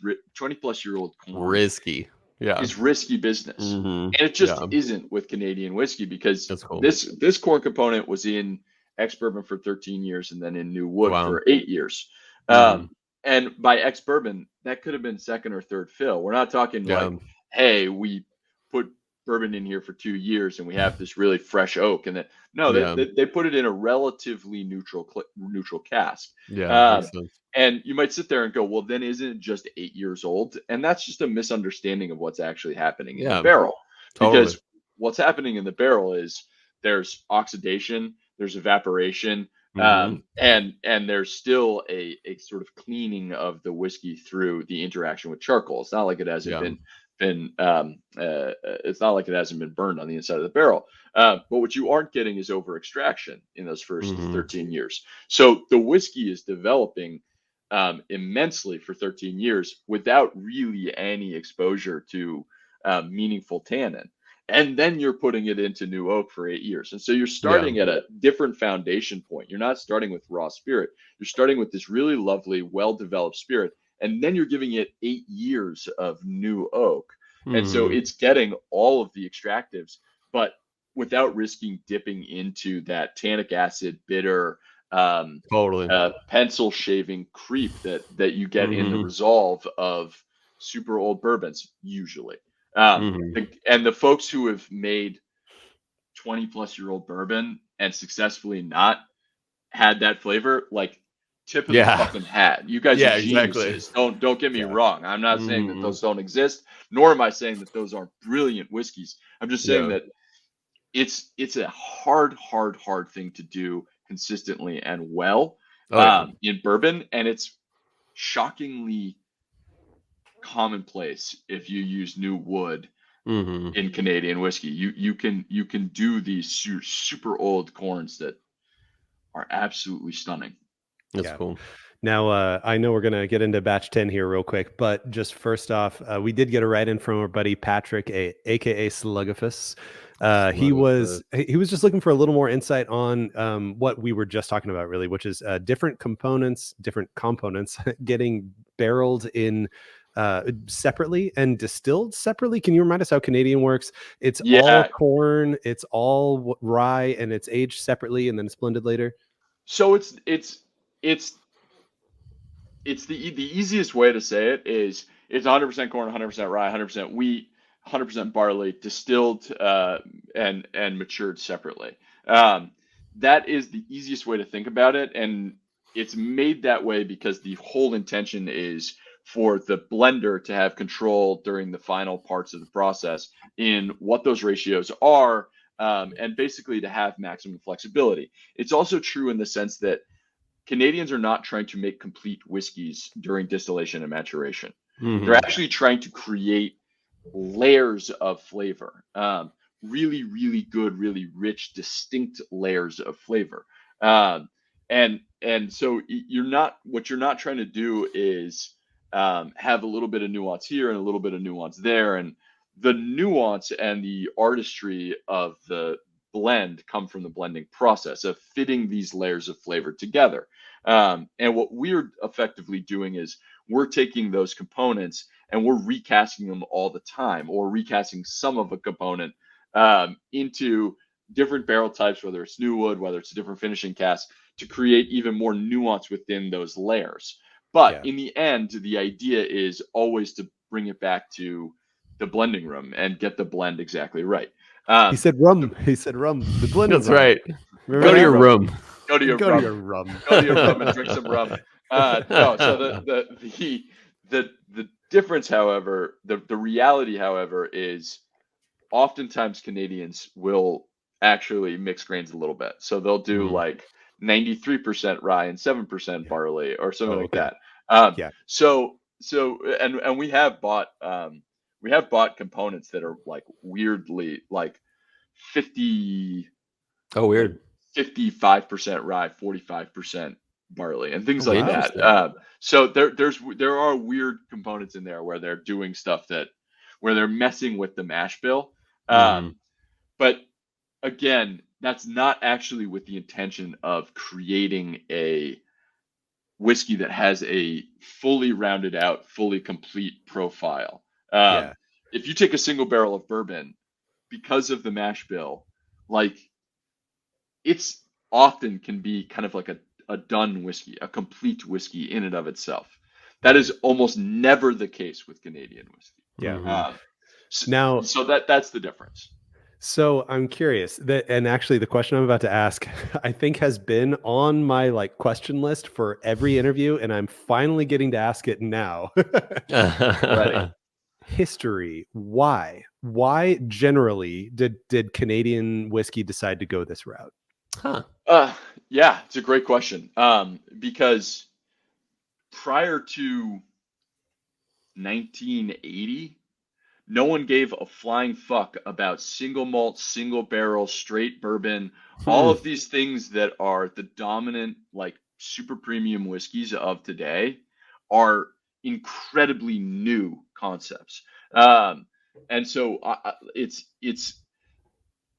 year old corn Risky. Yeah. is risky business. Mm-hmm. And it just Yeah. isn't with Canadian whiskey because That's cool. this corn component was in ex bourbon for 13 years and then in New Wood Wow. for 8 years. Mm-hmm. And by ex bourbon, that could have been second or third fill. We're not talking Yeah. like, hey, we put bourbon in here for 2 years and we have this really fresh oak. And then no, Yeah. they put it in a relatively neutral cask. Yeah. Um, Makes sense. and you might sit there and go, well, then isn't it just 8 years old? And that's just a misunderstanding of what's actually happening in the Yeah. barrel. Totally. Because what's happening in the barrel is there's oxidation, there's evaporation, Mm-hmm. and there's still a sort of cleaning of the whiskey through the interaction with charcoal. It's not like it hasn't Yeah. it's not like it hasn't been burned on the inside of the barrel. But what you aren't getting is over extraction in those first Mm-hmm. 13 years. So the whiskey is developing immensely for 13 years without really any exposure to meaningful tannin. And then you're putting it into New Oak for 8 years. And so you're Yeah. starting at a different foundation point. You're not starting with raw spirit. You're starting with this really lovely, well developed spirit. And then you're giving it 8 years of New Oak. And so Mm-hmm. it's getting all of the extractives, but without risking dipping into that tannic acid, bitter, Totally. pencil shaving creep that you get in the Mm-hmm. resolve of super old bourbons usually. Mm-hmm. And the folks who have made 20 plus year old bourbon and successfully not had that flavor, like tip of the Yeah. fucking hat. You guys Yeah, are exactly. geniuses. Don't get me Yeah. wrong. I'm not saying that Mm-hmm. those don't exist, nor am I saying that those aren't brilliant whiskeys. I'm just saying Yeah. that it's a hard thing to do consistently and well Oh yeah. in bourbon, and it's shockingly commonplace if you use New Wood Mm-hmm. in Canadian whiskey. You can do these super old corns that are absolutely stunning. That's Yeah. cool. Now, I know we're going to get into batch 10 here real quick, but just first off, we did get a write-in from our buddy Patrick, aka Slugifus. He was just looking for a little more insight on what we were just talking about, really, which is different components getting barreled in separately and distilled separately. Can you remind us how Canadian works? It's all Yeah. corn, it's all rye, and it's aged separately and then it's blended later. So it's the easiest way to say it is it's 100% corn, 100% rye, 100% wheat, 100% barley, distilled and matured separately. That is the easiest way to think about it, and it's made that way because the whole intention is for the blender to have control during the final parts of the process in what those ratios are, and basically to have maximum flexibility. It's also true in the sense that Canadians are not trying to make complete whiskeys during distillation and maturation. Mm-hmm. They're actually trying to create layers of flavor, really good, really rich, distinct layers of flavor. And so you're not trying to do is have a little bit of nuance here and a little bit of nuance there, and the nuance and the artistry of the blend come from the blending process of fitting these layers of flavor together. And what we're effectively doing is we're taking those components and we're recasting them all the time, or recasting some of a component into different barrel types, whether it's new wood, whether it's a different finishing cast, to create even more nuance within those layers. But in the end, the idea is always to bring it back to the blending room and get the blend exactly right. He said rum. He said rum. The blending That's rum. right. Remember Go to that? your room. Go to your Go rum. to your rum. Go to your rum and drink some rum. No, so The difference, however, the reality, however, is oftentimes Canadians will actually mix grains a little bit. So they'll do Mm, like 93% rye and 7% yeah. barley or something Oh, like okay. that. Yeah. And we have bought components that are like weirdly like 50 Oh, like weird. 55% rye, 45% barley, and things Oh, like wow. that. Interesting. So there are weird components in there where they're doing stuff that where they're messing with the mash bill. Hmm. But again, that's not actually with the intention of creating a whiskey that has a fully rounded out, fully complete profile. Um, Yeah. if you take a single barrel of bourbon, because of the mash bill, like it's often can be kind of like a done whiskey, a complete whiskey in and of itself. That is Right. almost never the case with Canadian whiskey. Yeah. Hmm. Um, so, Now, so that's the difference. so I'm curious that, and actually the question I'm about to ask, I think has been on my like question list for every interview, and I'm finally getting to ask it now. I'm ready. History. Why? Why generally did Canadian whiskey decide to go this route? Huh. Uh, yeah, it's a great question. Because prior to 1980, no one gave a flying fuck about single malt, single barrel, straight bourbon, all Hmm. of these things that are the dominant, like super premium whiskeys of today are incredibly new concepts. And so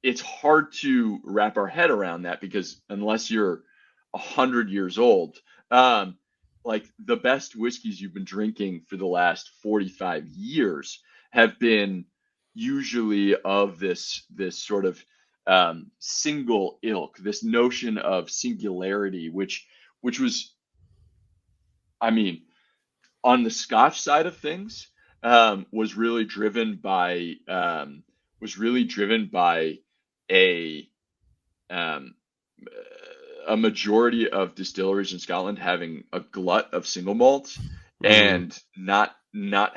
it's hard to wrap our head around that because unless you're 100 years old, um, like the best whiskeys you've been drinking for the last 45 years have been usually of this sort of single ilk, this notion of singularity, which was, I mean, on the Scotch side of things, was really driven by a um, a majority of distilleries in Scotland having a glut of single malts Hmm. and not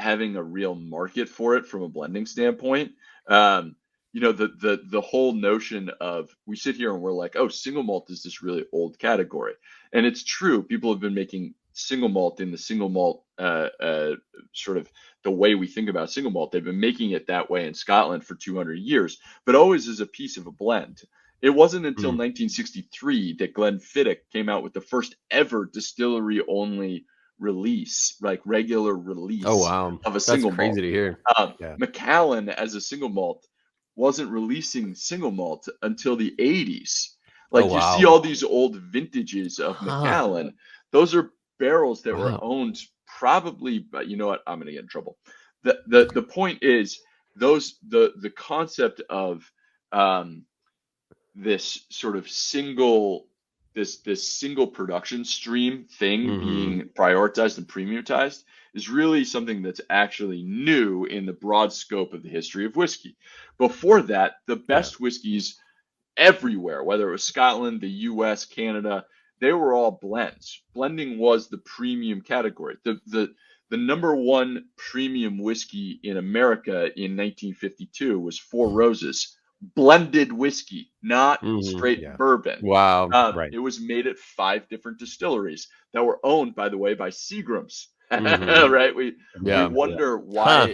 having a real market for it from a blending standpoint. Um, the whole notion of we sit here and we're like, oh, single malt is this really old category, and it's true. People have been making single malt in the single malt sort of the way we think about single malt. They've been making it that way in Scotland for 200 years, but always as a piece of a blend. It wasn't until Hmm. 1963 that Glenfiddich came out with the first ever distillery only release, like regular Oh, release wow. of a That's single crazy malt. to hear. Yeah. Macallan as a single malt wasn't releasing single malt until the 80s. Oh, Like you see wow. all these old vintages of Huh. Macallan, those are barrels that were Wow. owned probably, but you know what? I'm gonna get in trouble. The point is the concept of um, this sort of this single production stream thing Hmm. being prioritized and premiumized is really something that's actually new in the broad scope of the history of whiskey. Before that, the Yeah. best whiskeys everywhere, whether it was Scotland, the US, Canada, they were all blends. Blending was the premium category. The number one premium whiskey in America in 1952 was Four Roses, blended whiskey, not Hmm. straight Yeah. bourbon. Wow. Right. It was made at 5 different distilleries that were owned, by the way, by Seagram's. Hmm. Right? We Yeah. Yeah. wonder Huh.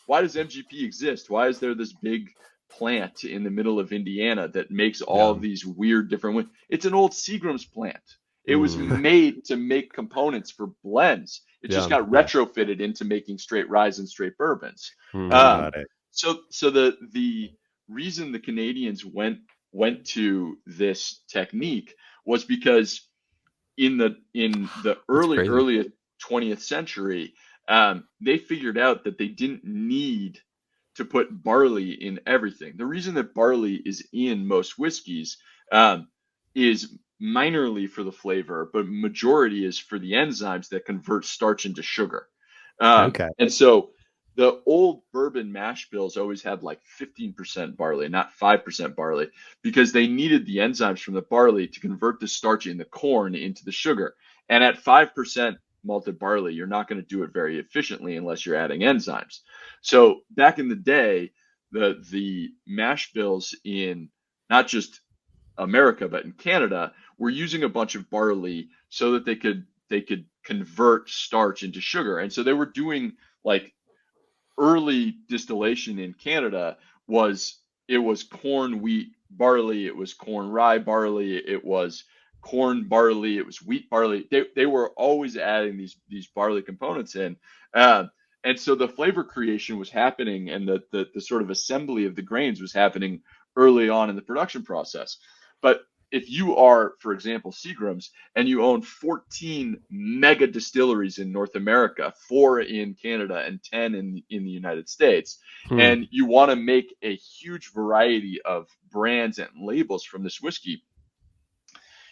why does MGP exist? Why is there this big plant in the middle of Indiana that makes all Yeah. of these weird different. It's an old Seagram's plant. It was Hmm. made to make components for blends. It just Yeah. got Yeah. retrofitted into making straight rye and straight bourbons. Hmm. Um, Got it. so the reason the Canadians went to this technique was because in the That's crazy. early 20th century, they figured out that they didn't need to put barley in everything. The reason that barley is in most whiskeys is minorly for the flavor, but majority is for the enzymes that convert starch into sugar. Okay. And so the old bourbon mash bills always had like 15% barley, not 5% barley, because they needed the enzymes from the barley to convert the starch in the corn into the sugar. And at 5% malted barley, you're not going to do it very efficiently unless you're adding enzymes. So back in the day, the mash bills in not just America but in Canada were using a bunch of barley so that they could convert starch into sugar, and so they were doing like early distillation in Canada was it was corn, wheat, barley, it was corn, rye, barley, it was corn, barley, it was wheat, barley. They were always adding these barley components in, uh, and so the flavor creation was happening, and the sort of assembly of the grains was happening early on in the production process. But if you are, for example, Seagram's, and you own 14 mega distilleries in North America, 4 in Canada and 10 in the United States, and you want to make a huge variety of brands and labels from this whiskey,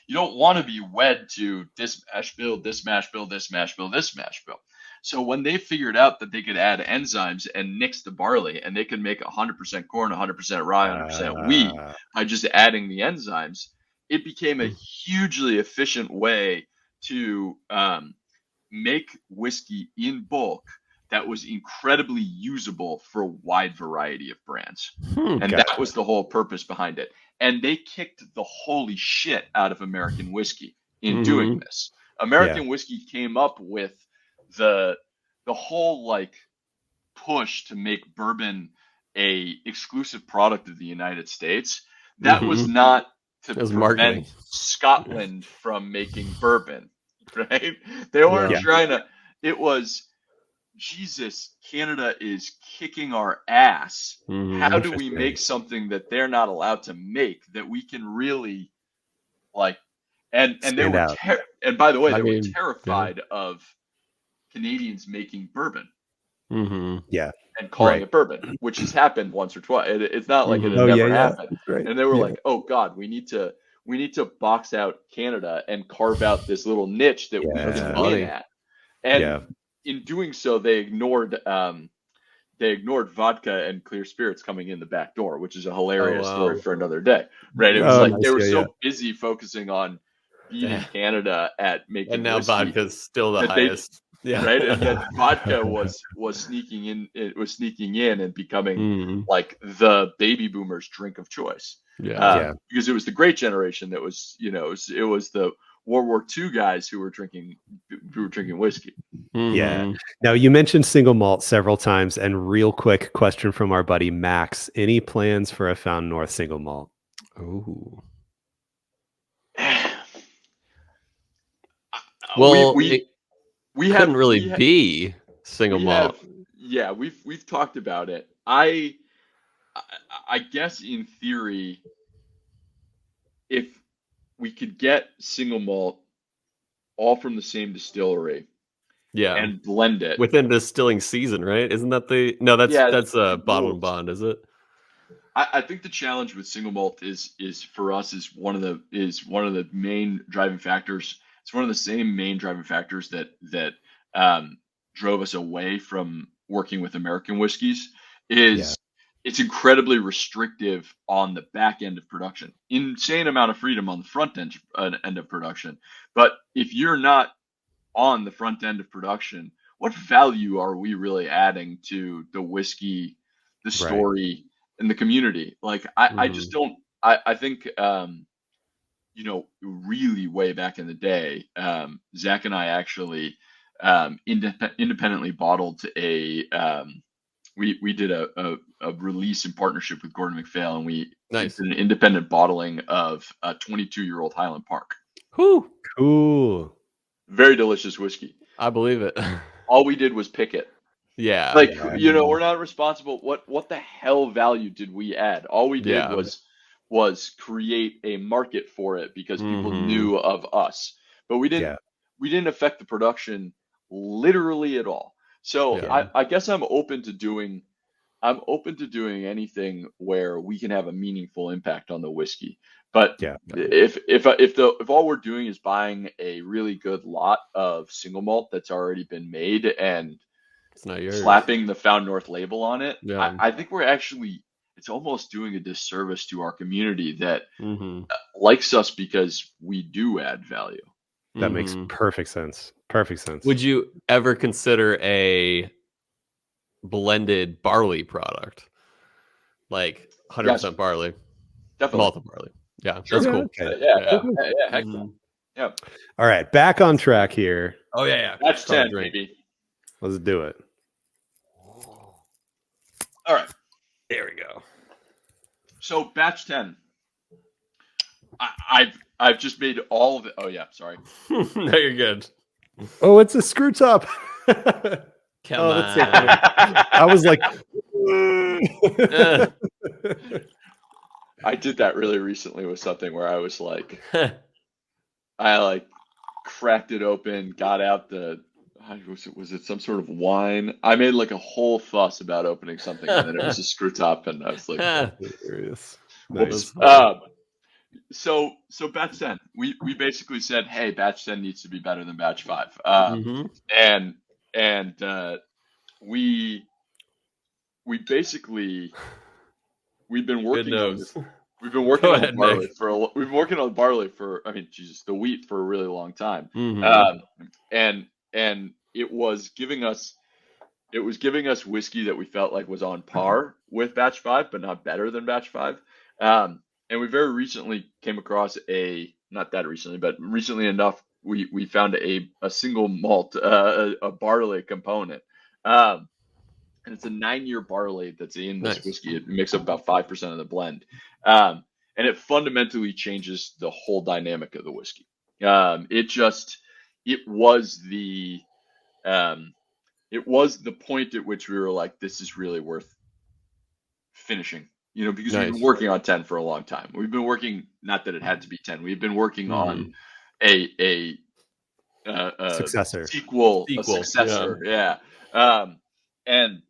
you don't want to be wed to this mash bill, this mash bill, this mash bill, this mash bill. So when they figured out that they could add enzymes and mix the barley, and they could make 100% corn, 100% rye, 100% wheat by just adding the enzymes, it became a hugely efficient way to make whiskey in bulk that was incredibly usable for a wide variety of brands. And that was the whole purpose behind it. And they kicked the holy shit out of American whiskey in doing this. American whiskey came up with the whole like push to make bourbon a exclusive product of the United States. That was not to prevent marketing. Scotland from making bourbon, right? They weren't trying to. It was, Jesus, Canada is kicking our ass. How do we make something that they're not allowed to make that we can really like? And they were and by the way, they were terrified of Canadians making bourbon. And calling it bourbon, which has happened once or twice. It's not like it had never happened. And they were like, "Oh God, we need to box out Canada and carve out this little niche that we can win at." And in doing so, they ignored vodka and clear spirits coming in the back door, which is a hilarious story for another day, right? It was like they were so busy focusing on beating Canada at making and now whiskey vodka's still the highest. Right, and that vodka was sneaking in. It was sneaking in and becoming like the baby boomers' drink of choice. Because it was the great generation that was, it was the World War II guys who were drinking whiskey. Now you mentioned single malt several times, and real quick question from our buddy Max: any plans for a Found North single malt? Well, we couldn't really be single malt. We've talked about it. I guess in theory, if we could get single malt all from the same distillery, and blend it within the distilling season, right? Isn't that that's a bottle and bond, is it? I think the challenge with single malt is for us is one of the main driving factors. It's one of the same main driving factors that drove us away from working with American whiskeys. It's incredibly restrictive on the back end of production. Insane amount of freedom on the front end of production. But if you're not on the front end of production, what value are we really adding to the whiskey, the story, and the community? Like I just don't. I think really way back in the day, Zach and I actually independently bottled we did a release in partnership with Gordon MacPhail, and we did an independent bottling of a 22-year-old Highland Park. Cool. Very delicious whiskey. I believe it. All we did was pick it. We're not responsible. What the hell value did we add? All we did was create a market for it because people knew of us, but we didn't affect the production literally at all. So I guess I'm open to doing anything where we can have a meaningful impact on the whiskey. But if all we're doing is buying a really good lot of single malt that's already been made and it's not yours, slapping the Found North label on it, I think it's almost doing a disservice to our community that likes us because we do add value. That makes perfect sense. Perfect sense. Would you ever consider a blended barley product, like 100% barley, Definitely. malted barley? Yeah, Sure. that's cool. Okay. Yeah. Heck yeah. Yep. All right, back on track here. Oh yeah. Batch Start a 10, drink. baby. Let's do it. All right. There we go. So batch 10. I've just made all of it. Oh yeah, sorry. No, you're good. Oh, it's a screw top. Come Oh, on. that's so funny. I was like, I did that really recently with something where I was like, I like cracked it open, got out was it some sort of wine? I made like a whole fuss about opening something, and then it was a screw top, and I was like, hilarious. whoops. Nice. So batch 10, we basically said, hey, batch 10 needs to be better than batch 5. And we basically we've been working on this. We've been working on the barley we've been working on the barley for, I mean, Jesus, the wheat for a really long time. And it was giving us whiskey that we felt like was on par with batch 5, but not better than batch 5. And we very recently came across not that recently, but recently enough, we found a single malt, a barley component. And it's a 9-year barley that's in this whiskey. It makes up about 5% of the blend. And it fundamentally changes the whole dynamic of the whiskey. It was the point at which we were like, this is really worth finishing, because we've been working on 10 for a long time. We've been working, not that it had to be 10. We've been working on a successor. A successor. Yeah. And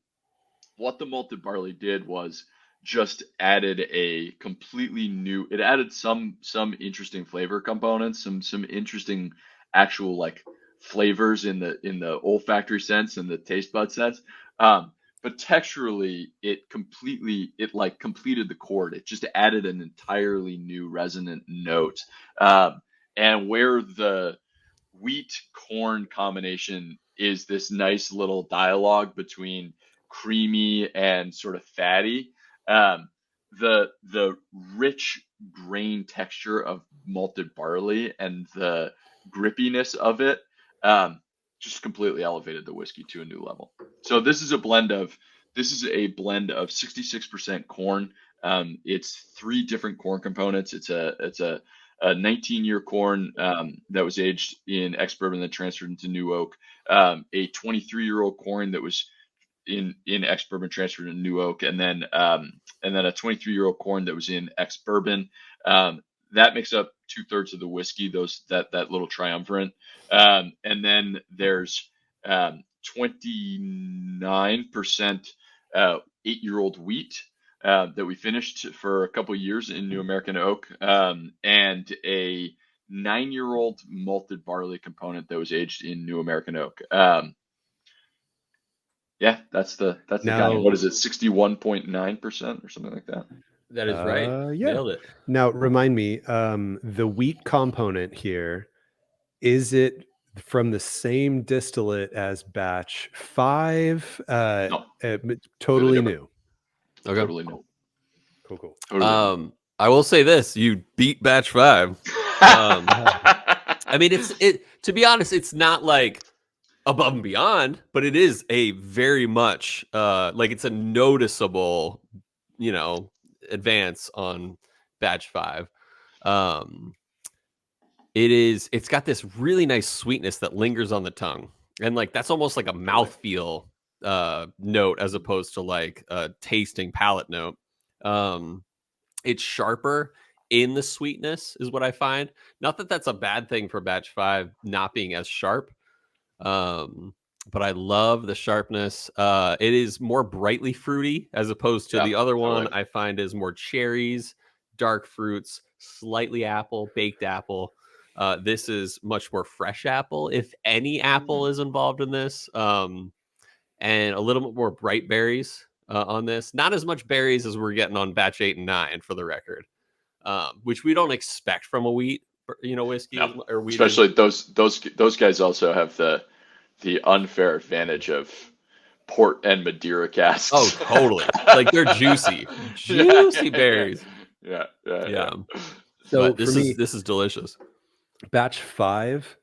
what the malted barley did was just added a completely new. It added some interesting flavor components, some interesting actual like flavors in the olfactory sense and the taste bud sense. But texturally, it completed the chord. It just added an entirely new resonant note. And where the wheat corn combination is this nice little dialogue between creamy and sort of fatty, the rich grain texture of malted barley and the grippiness of it just completely elevated the whiskey to a new level. So this is a blend of 66% corn. It's 3 different corn components. It's a 19-year corn that was aged in ex-bourbon that transferred into new oak. A 23-year-old corn that was in ex-bourbon transferred into new oak, and then a 23-year-old corn that was in ex-bourbon. That makes up 2/3 of the whiskey. That little triumvirate, and then there's 29% 8-year-old wheat that we finished for a couple years in New American Oak, and a 9-year-old malted barley component that was aged in New American Oak. Yeah, that's the guy. What is it, 61.9% or something like that? That is right. Yeah. Nailed it. Now remind me, the wheat component here, is it from the same distillate as batch 5? No. Totally new. Okay. Totally new. Cool. Totally I will say this: you beat batch 5. I mean, to be honest, it's not like above and beyond, but it is a very much like it's a noticeable, advance on batch 5. It's got this really nice sweetness that lingers on the tongue, and like that's almost like a mouthfeel note as opposed to like a tasting palate note. It's sharper in the sweetness is what I find. Not that that's a bad thing for batch 5 not being as sharp, but I love the sharpness. It is more brightly fruity as opposed to the other one. I find is more cherries, dark fruits, slightly apple, baked apple. This is much more fresh apple, if any apple is involved in this, and a little bit more bright berries on this. Not as much berries as we're getting on batch 8 and 9, for the record, which we don't expect from a wheat. whiskey No. or wheated. Especially those guys also have the unfair advantage of port and Madeira casks. Oh, totally. Like they're juicy Yeah. berries. Yeah. Yeah. So But this for me, is delicious. batch 5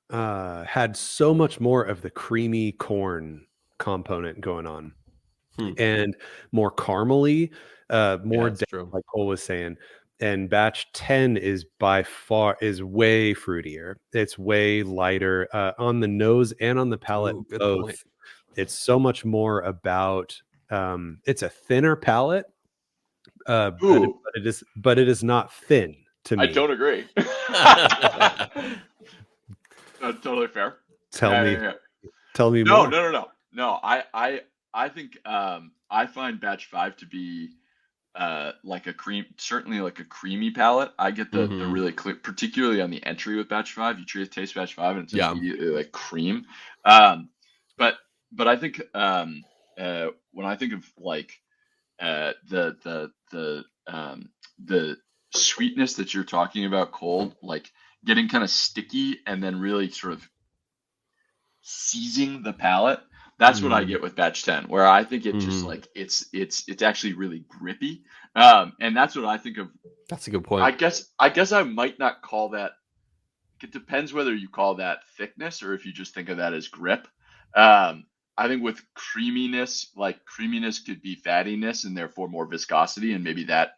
had so much more of the creamy corn component going on, and more caramely, more That's dense, true. like Cole was saying. And batch 10 is by far way fruitier. It's way lighter on the nose and on the palate. Ooh, good Both. point. It's so much more about. It's a thinner palate, Ooh, but it is not thin to I me. don't agree. Totally fair. Tell Yeah, me, yeah, yeah. tell me No, more. no, no, no, no. I think I find batch 5 to be like a cream, certainly like a creamy palate. I get the really clear, particularly on the entry with batch 5. You taste batch 5 and it's Yeah. immediately like cream. But I think when I think of like the sweetness that you're talking about, cold, like getting kind of sticky and then really sort of seizing the palate. That's what I get with batch 10, where I think it just like it's actually really grippy. And that's what I think of. That's a good point. I guess I might not call that. It depends whether you call that thickness or if you just think of that as grip. I think with creaminess, like creaminess could be fattiness and therefore more viscosity, and maybe that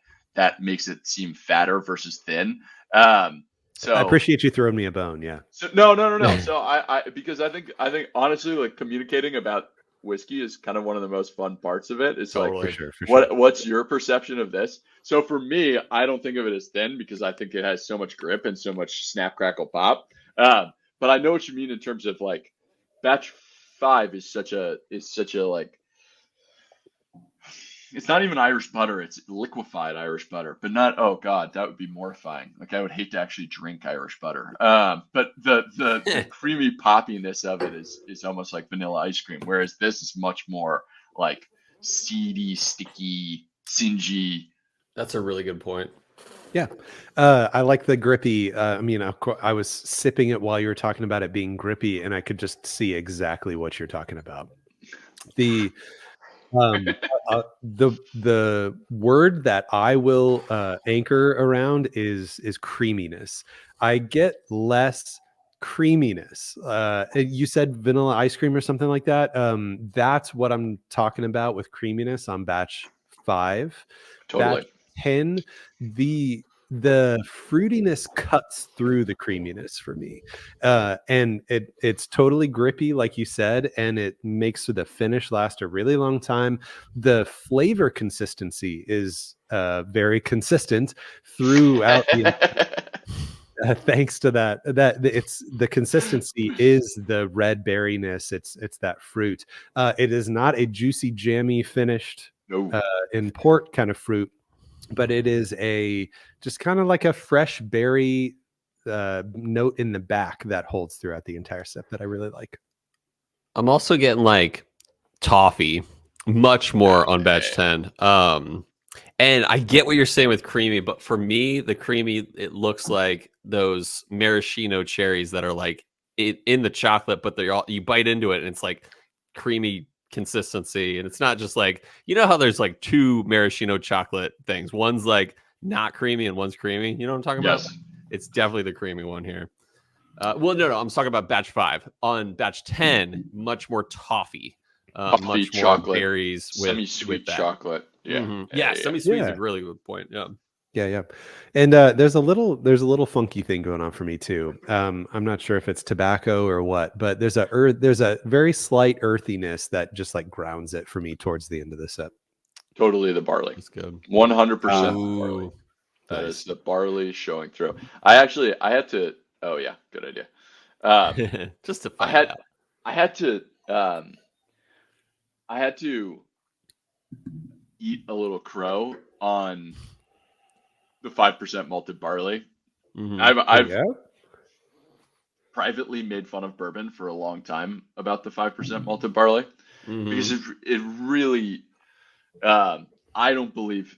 makes it seem fatter versus thin. So I appreciate you throwing me a bone. Yeah. So no. So I because I think honestly, like communicating about whiskey is kind of one of the most fun parts of it. It's Totally. like For sure. what's your perception of this? So for me, I don't think of it as thin because I think it has so much grip and so much snap crackle pop. But I know what you mean in terms of like batch 5 is such a like it's not even Irish butter, it's liquefied Irish butter, but not, oh God, that would be mortifying. Like I would hate to actually drink Irish butter. But the creamy poppiness of it is almost like vanilla ice cream, whereas this is much more like seedy, sticky, singy. That's a really good point. Yeah. I like the grippy. I mean, of course, I was sipping it while you were talking about it being grippy, and I could just see exactly what you're talking about. The the word that I will anchor around is creaminess. I get less creaminess. You said vanilla ice cream or something like that. That's what I'm talking about with creaminess on batch 5. Totally. Batch 10, the fruitiness cuts through the creaminess for me, and it's totally grippy, like you said, and it makes the finish last a really long time. The flavor consistency is very consistent throughout thanks to that it's the consistency is the red berryness. It's that fruit. It is not a juicy jammy finished No. in port kind of fruit, but it is just kind of like a fresh berry note in the back that holds throughout the entire sip that I really like. I'm also getting like toffee much more on batch 10. And I get what you're saying with creamy, but for me, the creamy, it looks like those maraschino cherries that are like in the chocolate, but they're all, you bite into it and it's like creamy consistency. And it's not just like, you know how there's like two maraschino chocolate things. One's like not creamy and one's creamy. You know what I'm talking about? Yes. It's definitely the creamy one here. Well, no, I'm talking about batch 5. On batch 10, much more toffee. Toffee, much more chocolate, berries with semi-sweet that. chocolate. Yeah. Yeah, semi-sweet is Yeah. a really good point. Yeah. Yeah. And there's a little funky thing going on for me too. I'm not sure if it's tobacco or what, but there's a very slight earthiness that just like grounds it for me towards the end of the sip. Totally the barley. That's good. 100% barley. That Nice. is the barley showing through. I had to. Oh yeah, good idea. Just to find out. I had to eat a little crow on the 5% malted barley. I've privately made fun of bourbon for a long time about the 5% malted barley because it really I don't believe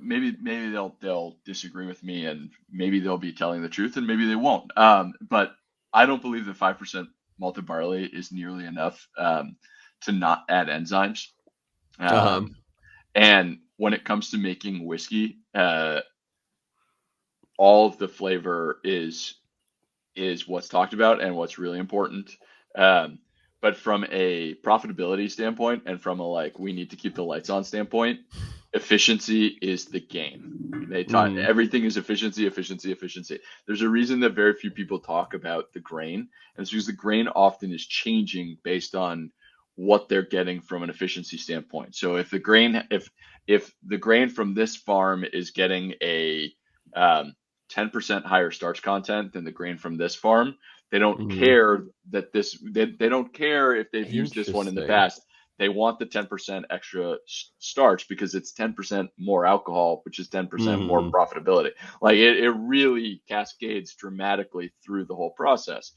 maybe they'll disagree with me, and maybe they'll be telling the truth, and maybe they won't. But I don't believe that 5% malted barley is nearly enough to not add enzymes. Uh-huh. And when it comes to making whiskey, all of the flavor is what's talked about and what's really important. But from a profitability standpoint and from a like we need to keep the lights on standpoint, efficiency is the game. They taught everything is efficiency, efficiency, efficiency. There's a reason that very few people talk about the grain, and it's because the grain often is changing based on what they're getting from an efficiency standpoint. So if the grain if the grain from this farm is getting a 10% higher starch content than the grain from this farm, they don't care that they don't care if they've used this one in the Interesting. past. They want the 10% extra starch because it's 10% more alcohol, which is 10% more profitability. Like it really cascades dramatically through the whole process.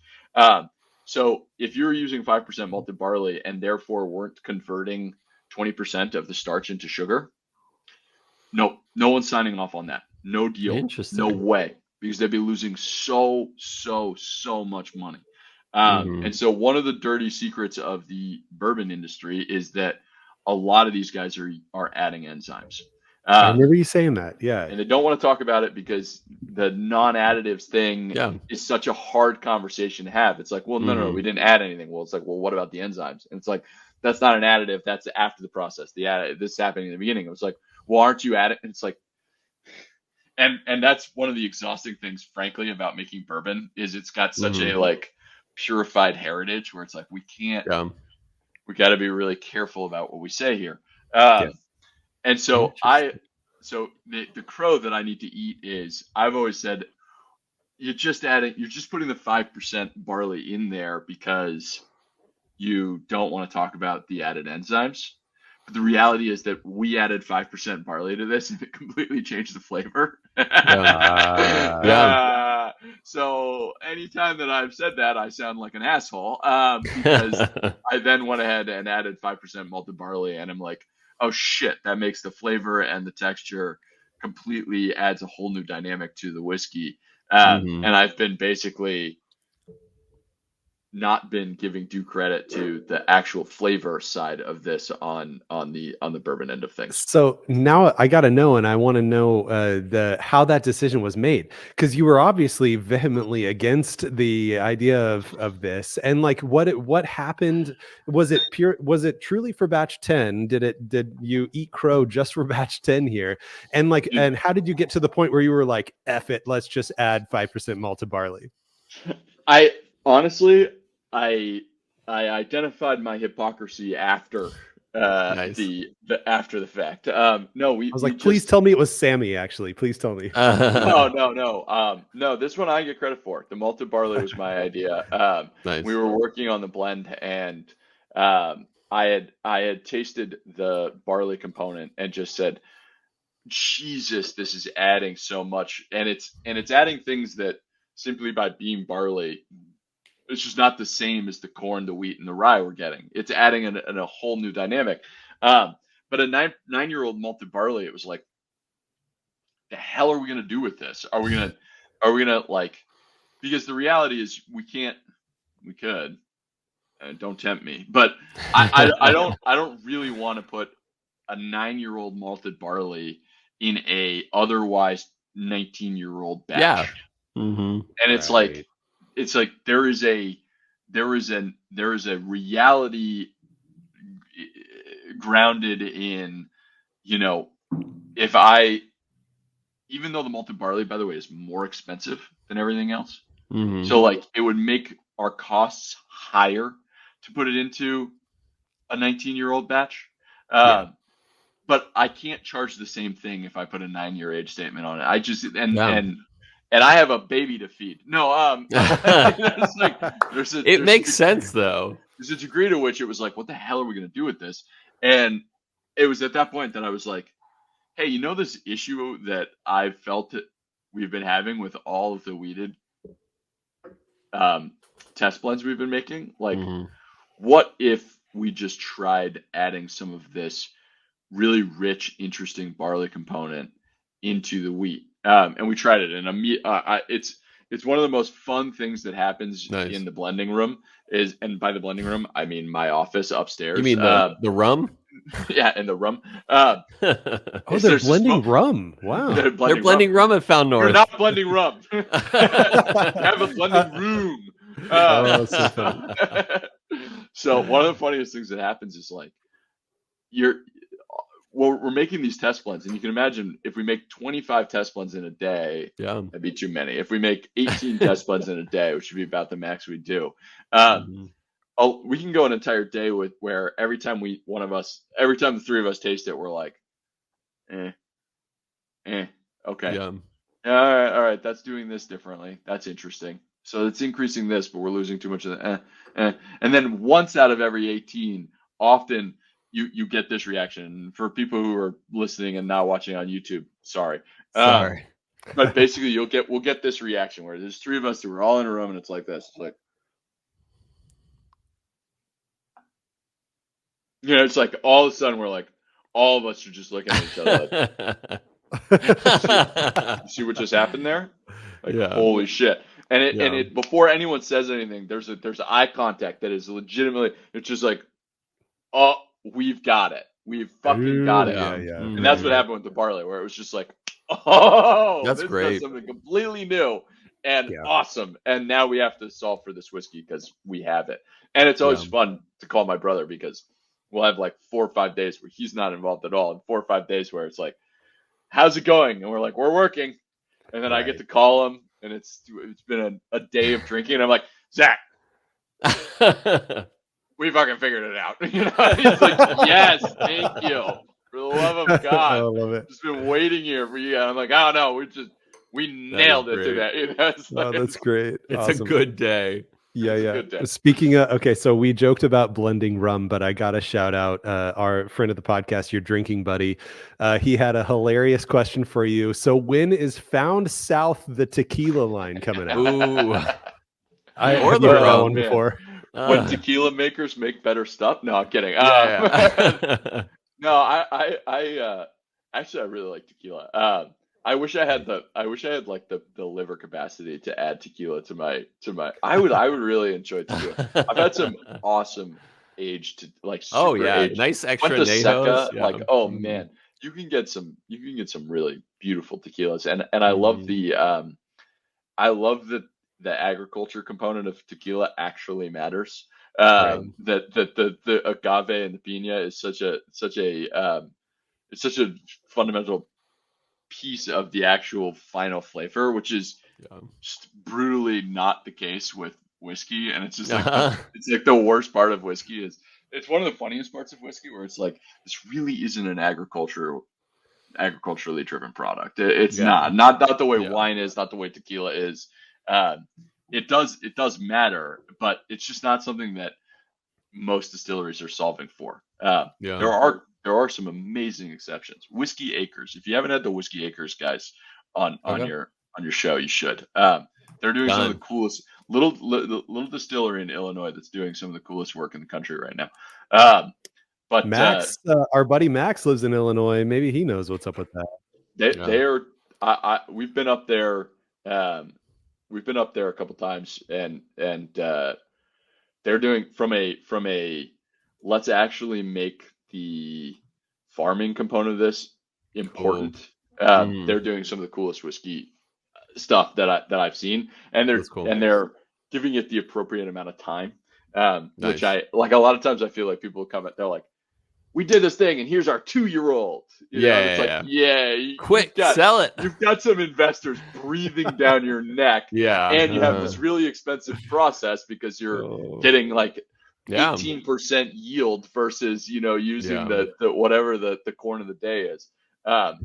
So if you're using 5% malted barley and therefore weren't converting 20% of the starch into sugar, no one's signing off on that. No deal. No Interesting. way. Because they'd be losing so much money. And so one of the dirty secrets of the bourbon industry is that a lot of these guys are adding enzymes. I remember you saying that. Yeah. And they don't want to talk about it because the non-additives thing Yeah. is such a hard conversation to have. It's like, well, no, we didn't add anything. Well, it's like, well, what about the enzymes? And it's like, that's not an additive. That's after the process. This is happening in the beginning. It was like, well, aren't you adding? And it's like, and that's one of the exhausting things, frankly, about making bourbon is it's got such a like purified heritage where it's like we got to be really careful about what we say here. And so the crow that I need to eat is I've always said you're just putting the 5% barley in there because you don't want to talk about the added enzymes. But the reality is that we added 5% barley to this and it completely changed the flavor. So anytime that I've said that, I sound like an asshole because I then went ahead and added 5% malted barley and I'm like, oh shit, that makes the flavor and the texture completely adds a whole new dynamic to the whiskey. And I've been basically not been giving due credit to the actual flavor side of this on the bourbon end of things. So now I got to know, and I want to know how that decision was made, because you were obviously vehemently against the idea of this, and like what happened? Was it truly for batch 10? Did you eat crow just for batch 10 here? And like, and how did you get to the point where you were like, F it, let's just add 5% malted barley? I honestly, I identified my hypocrisy after the after the fact. No, I was like, please tell me it was Sammy. Actually, please tell me. No. This one I get credit for. The malted barley was my idea. We were working on the blend, and I had tasted the barley component and just said, Jesus, this is adding so much, and it's adding things that simply by being barley, it's just not the same as the corn, the wheat, and the rye we're getting. It's adding a whole new dynamic. But a 9-year-old malted barley, it was like, the hell are we gonna do with this? Are we gonna like? Because the reality is we could. Don't tempt me, but I don't really want to put a 9-year-old malted barley in a otherwise 19-year-old batch. And it's like there is a reality grounded in, even though the malted barley, by the way, is more expensive than everything else. So like it would make our costs higher to put it into a 19-year-old batch. But I can't charge the same thing if I put a 9-year age statement on it. I just and I have a baby to feed. No, it's like it makes sense though. There's a degree to which it was like, what the hell are we gonna do with this? And it was at that point that I was like, hey, this issue that I've felt that we've been having with all of the weeded test blends we've been making? Like, what if we just tried adding some of this really rich, interesting barley component into the wheat. And we tried it, and it's one of the most fun things that happens Nice. in the blending room and by the blending room, I mean my office upstairs. You mean the rum? Yeah, in the room. Oh, they're blending rum. Wow. They're They're blending rum at Found You're North. not blending rum. You have a blending room. Oh, so funny. So one of the funniest things that happens is like we're making these test blends, and you can imagine if we make 25 test blends in a day, Yeah. that'd be too many. If we make 18 test blends in a day, which would be about the max we do, we can go an entire day where every time the three of us taste it, we're like, okay. Yeah. All right, that's doing this differently. That's interesting. So it's increasing this, but we're losing too much of the And then once out of every 18, often you get this reaction. And for people who are listening and not watching on YouTube, sorry. But basically we'll get this reaction where there's three of us who are all in a room and it's like this. It's like, it's like all of a sudden we're like, all of us are just looking at each other like, you see what just happened there? Like, holy shit. And it before anyone says anything, there's eye contact that is legitimately, it's just like, oh, we've got it. We've fucking got it. Yeah. And that's what happened with the barley, where it was just like, oh, that's great. Does something completely new and awesome. And now we have to solve for this whiskey because we have it. And it's always fun to call my brother because we'll have like 4 or 5 days where he's not involved at all, and 4 or 5 days where it's like, how's it going? And we're like, we're working. And then I get to call him, and it's been a day of drinking, and I'm like, Zach, we fucking figured it out. He's like, yes, thank you. For the love of God. I love it. Just been waiting here for you. And I'm like, oh no, we nailed it today. That's great. It's awesome. a good day. Yeah. Speaking of, okay, so we joked about blending rum, but I got to shout out our friend of the podcast, your drinking buddy. He had a hilarious question for you. So when is Found South, the tequila line, coming out? Ooh. I heard that one before. When tequila makers make better stuff? No, I'm kidding. No, I actually I really like tequila. I wish I had like the liver capacity to add tequila to my. I would really enjoy tequila. I've had some awesome aged like super aged. Nice extra Went to Nejos. Seca, like man, you can get some really beautiful tequilas, and I love the the agriculture component of tequila actually matters. That the agave and the piña is such a it's such a fundamental piece of the actual final flavor, which is just brutally not the case with whiskey. And it's just like it's like the worst part of whiskey is it's one of the funniest parts of whiskey where it's like this really isn't an agriculturally driven product. It's not the way wine is, not the way tequila is. It does matter, but it's just not something that most distilleries are solving for. There are some amazing exceptions. Whiskey Acres. If you haven't had the Whiskey Acres guys on your show, you should. They're doing some of the coolest little distillery in Illinois that's doing some of the coolest work in the country right now. But Max, our buddy Max lives in Illinois. Maybe he knows what's up with that. They are. We've been up there. We've been up there a couple times, and they're doing from a let's actually make the farming component of this important. They're doing some of the coolest whiskey stuff that I've seen, and they're giving it the appropriate amount of time. Which I like. A lot of times I feel like people come at, they're like, we did this thing and here's our 2-year-old. Quick, sell it. You've got some investors breathing down your neck. And you have this really expensive process because you're getting like 18% yield versus, using the whatever the corn of the day is. But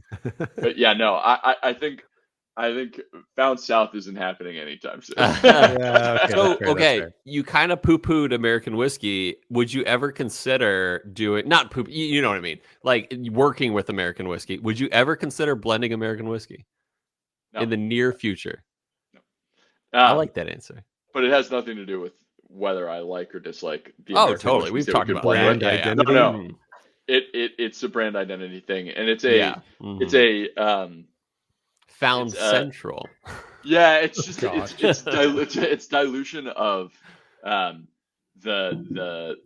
I think Found South isn't happening anytime soon. You kind of poo-pooed American whiskey. Would you ever consider doing, not poop, you know what I mean, like working with American whiskey? Would you ever consider blending American whiskey in the near future? No. I like that answer. But it has nothing to do with whether I like or dislike the American totally. We've talked about brand identity. No. It's a brand identity thing, and it's a Found It's Central. yeah, it's just Gosh. it's dilution of the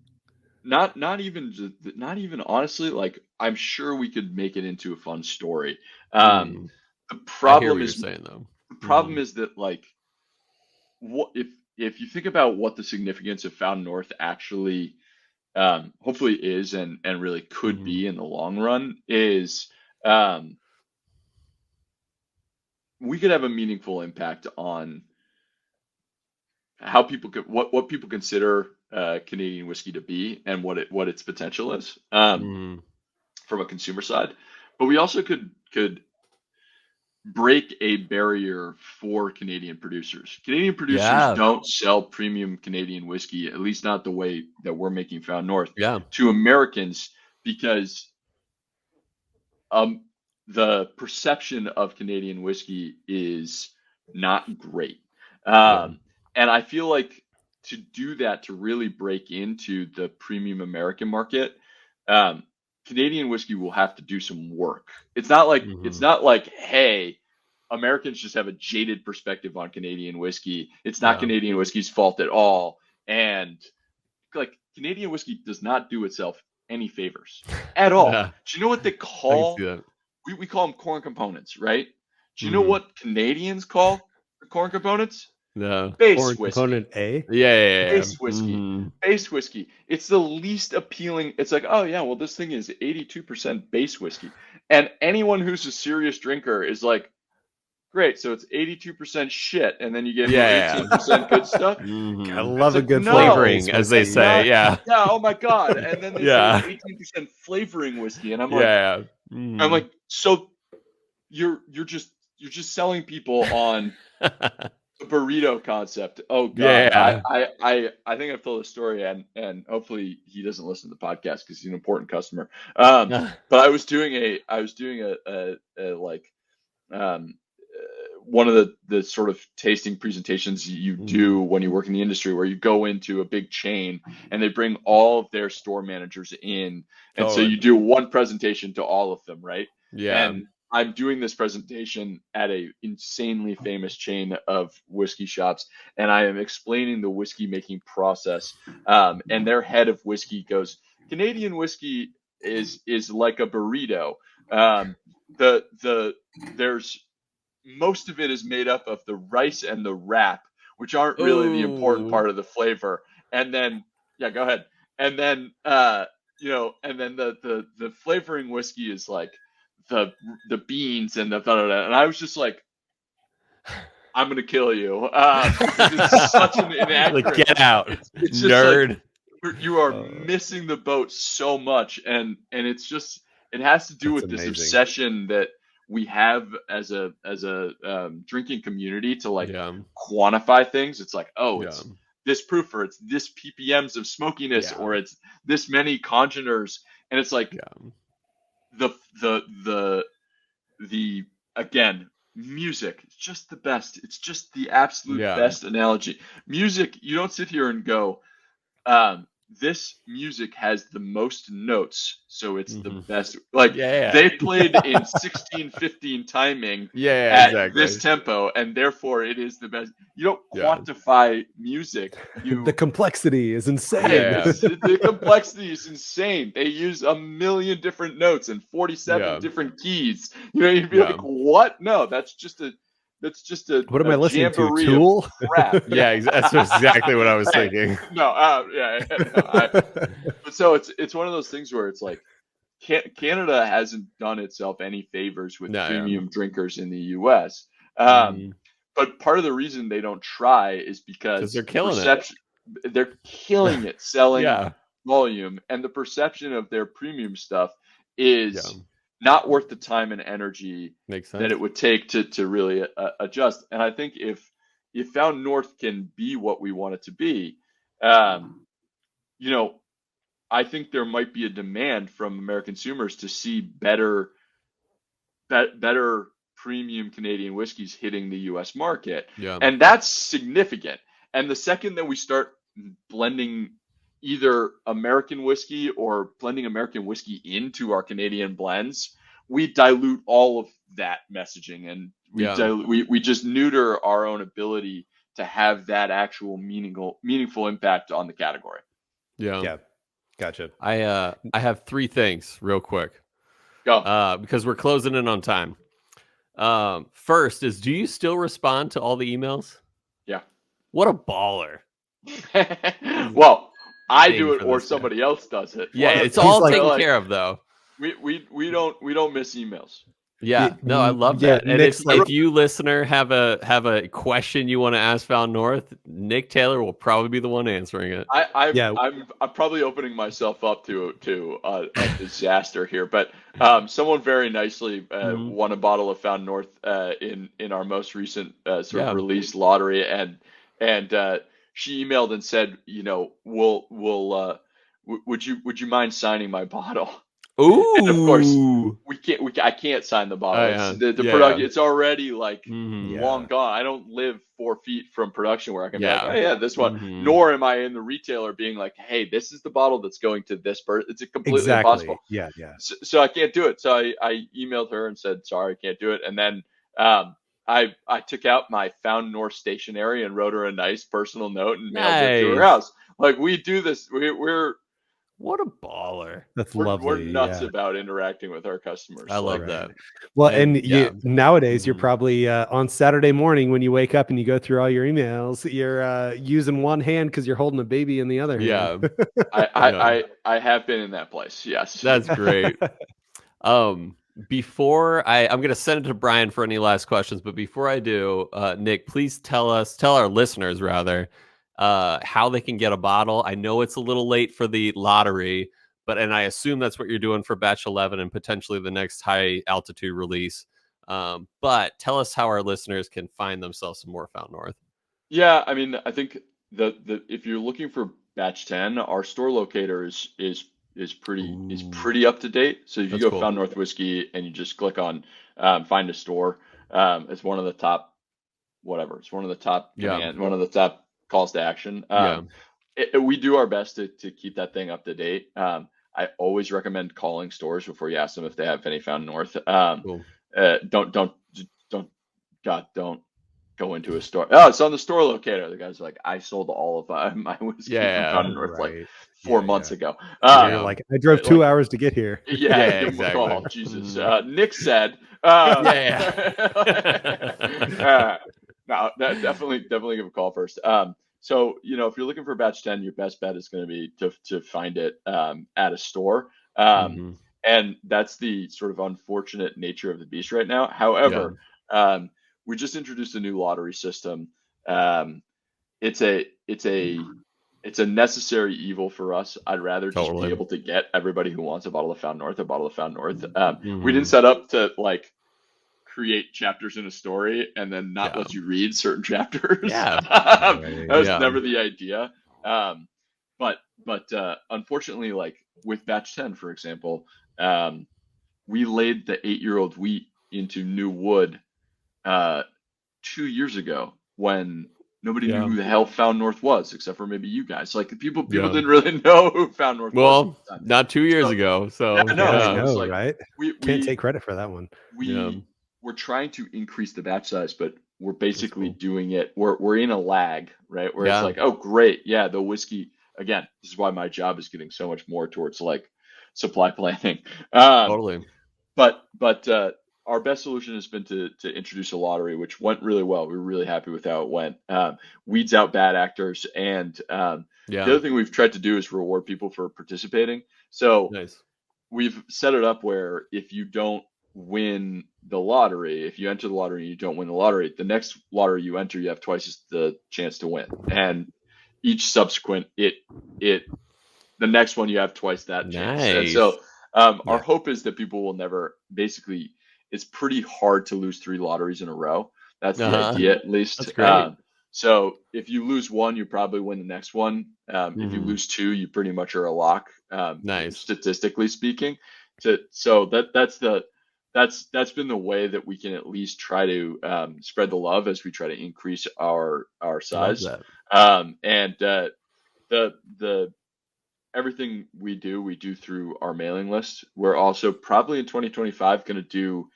not even honestly, like I'm sure we could make it into a fun story. Hmm. The I hear problem what you're is saying, though. the problem is that like what if you think about what the significance of Found North actually hopefully is and really could Mhm. be in the long run is um, we could have a meaningful impact on how people could what people consider Canadian whiskey to be and what its potential is Mhm. from a consumer side, but we also could break a barrier for Canadian producers. Canadian producers Yeah. don't sell premium Canadian whiskey, at least not the way that we're making Found North, Yeah. to Americans because um, the perception of Canadian whiskey is not great. Yeah. And I feel like to do that, to really break into the premium American market, um, Canadian whiskey will have to do some work. It's Mhm. not like, hey, Americans just have a jaded perspective on Canadian whiskey. It's not Yeah. Canadian whiskey's fault at all. And like Canadian whiskey does not do itself any favors at all. Yeah. Do you know what they I can see call? that. We call them corn components, right? Do you know Mhm. what Canadians call the corn components? Yeah. Base Corn whiskey. component A. Yeah. Yeah. Yeah. Base whiskey. Mhm. Base whiskey. It's the least appealing. It's like, oh yeah, well this thing is 82% base whiskey. And anyone who's a serious drinker is like, great, so it's 82% shit, and then you gave me Yeah. 18% good stuff. I Mhm. And it's love a like, good no, Flavoring, flavor-based as they whiskey. say. not Yeah. yeah, oh my God. And then they say it's Yeah. 18% flavoring whiskey. And Yeah. I'm Mhm. like, so you're just selling people on the burrito concept. Oh God. Yeah. I think I've told a story and hopefully he doesn't listen to the podcast because he's an important customer. But I was doing a like one of the sort of tasting presentations you do Mhm. when you work in the industry where you go into a big chain and they bring all of their store managers in and so Totally. you do one presentation to all of them, right? Yeah. And I'm doing this presentation at a insanely famous chain of whiskey shops and I am explaining the whiskey making process, and their head of whiskey goes, Canadian whiskey is like a burrito. um, the there's most of it is made up of the rice and the wrap, which aren't really the important Oh. part of the flavor. And then, yeah, go ahead. And then, and then the flavoring whiskey is like the the beans and the da, da, da. And I was just like, I'm gonna kill you because it's such an Like, inaccurate. get out, It's just like nerd. you are Uh, missing the boat so much, and it's just it has to do That's with this amazing. obsession that we have as a drinking community to like yeah. quantify things. It's like, oh, Yeah. it's this proof, or it's this ppms of smokiness, Yeah. or it's this many congeners, and it's like Yeah. the the the again, music, it's just the best. It's just the absolute Yeah. best analogy. Music, you don't sit here and go, um, this music has the most notes, so it's the Mhm. best. Like Yeah. they played in 16/15 timing Yeah. at this Exactly. tempo, and therefore it is the best. You don't Yeah. quantify music. The You complexity is insane. right. Yeah. The complexity is insane. They use a million different notes and 47 Yeah. different keys. You know, you'd be Yeah. like, what? No, that's just What am a I listening to? jamboree of Tool? crap. Yeah. Yeah. That's exactly what I was Hey, thinking. no, no, but so it's one of those things where it's like Canada hasn't done itself any favors with No. Yeah. premium drinkers in the U.S. Um, Mhm. but part of the reason they don't try is Because they're because killing it. perception, they're killing it selling Yeah. volume, and the perception of their premium stuff Yeah. is not worth the time and energy Makes that sense. it would take to really adjust. And I think if Found North can be what we want it to be, um, you know, I think there might be a demand from American consumers to see better premium Canadian whiskeys hitting the U.S. market, Yeah. and that's significant. And the second that we start blending either American whiskey or blending American whiskey into our Canadian blends, we dilute all of that messaging, and Yeah. We just neuter our own ability to have that actual meaningful impact on the category. Yeah. Yeah. Gotcha. I have three things real quick. Go. Because we're closing in on time. First is, do you still respond to all the emails? Yeah. What a baller. Well, I Thing do it for or this guy. somebody else does it. Yeah, Well, it's He's all like- taken care of though. we don't miss emails. Yeah, no, I love Yeah, that. And Nick's like- if you listener have a question you want to ask Found North, Nick Taylor will probably be the one answering it. I'm probably opening myself up to a disaster here, but someone very nicely Mhm. won a bottle of Found North in our most recent sort Yeah. of release lottery, and she emailed and said, you know, would you mind signing my bottle? Ooh. And of course, I can't sign the bottle. Oh, It's yeah. the Yeah, production. yeah. It's already like Mhm. Yeah. long gone. I don't live 4 feet from production where I can be like, Yeah. oh yeah, this one. Mhm. Nor am I in the retailer being like, hey, this is the bottle that's going to this person. It's completely Exactly. impossible. Yeah. So I can't do it. So I emailed her and said, sorry, I can't do it. And then I took out my Found North stationery and wrote her a nice personal note and mailed it to her Nice. house. Like, we do this. We're What a baller. That's we're lovely. nuts yeah. about interacting with our customers. I love Like, that. Well, And, and yeah. nowadays you're Mhm. probably on Saturday morning when you wake up and you go through all your emails, you're using one hand because you're holding a baby in the other Yeah. hand. I have been in that place. Yes. That's great. Before I'm gonna send it to Brian for any last questions, but before I do, Nick, please tell our listeners rather, how they can get a bottle. I know it's a little late for the lottery, and I assume that's what you're doing for batch 11 and potentially the next high altitude release. But tell us how our listeners can find themselves some more Found North. Yeah, I mean, I think the if you're looking for batch 10, our store locator is pretty up to date. So if you That's go cool. Found North Whiskey and you just click on find a store, it's one of the top whatever. It's one of the top Yeah. one of the top calls to action. Yeah. We do our best to keep that thing up to date. I always recommend calling stores before you ask them if they have any Found North. Cool. Don't God, don't go into a store. Oh, it's on the store locator. The guy's like, I sold all of my whiskey from Yeah. Found North like Right. 4 Yeah, months yeah. ago. Yeah, you're Yeah. like, I drove like- 2 hours to get here. Yeah, Yeah, give him exactly. a call. Jesus. Mhm. Nick said. Yeah. No, definitely give a call first. So if you're looking for batch 10, your best bet is going to be to find it at a store. Mhm. And that's the sort of unfortunate nature of the beast right now. However, we just introduced a new lottery system. It's a necessary evil for us. I'd rather just Totally. be able to get everybody who wants a bottle of Found North a bottle of Found North. We Mhm. didn't set up to like create chapters in a story and then not Yeah. let you read certain chapters. Yeah. That was Yeah. never the idea. But unfortunately, like with batch 10, for example, we laid the 8-year-old wheat into new wood 2 years ago when nobody Yeah. knew who the hell Found North was, except for maybe you guys. Like people Yeah. didn't really know who Found North was. Well, at the time. not 2 years So- ago. So Yeah, no, I so it's know, like right? we Can't take credit for that one. we're trying to increase the batch size, but we're basically cool. doing it. We're in a lag, right? Where Yeah. it's like, oh, great, yeah, the whiskey. Again, this is why my job is getting so much more towards like supply planning. Totally. But our best solution has been to introduce a lottery, which went really well. We were really happy with how it went. Weeds out bad actors, and the Yeah. other thing we've tried to do is reward people for participating. So Nice. we've set it up where if you don't win the lottery, if you enter the lottery and you don't win the lottery, the next lottery you enter, you have twice the chance to win, and each subsequent the next one you have twice that chance. And Nice. so our Yeah. hope is that people will never basically. It's pretty hard to lose 3 lotteries in a row. That's the Uh-huh. idea, at least. That's great. So if you lose one, you probably win the next one. If you Mhm. lose 2, you pretty much are a lock. Nice. Statistically speaking. So that's been the way that we can at least try to spread the love as we try to increase our Love size. that. And the everything we do through our mailing list. We're also probably in 2025 going to do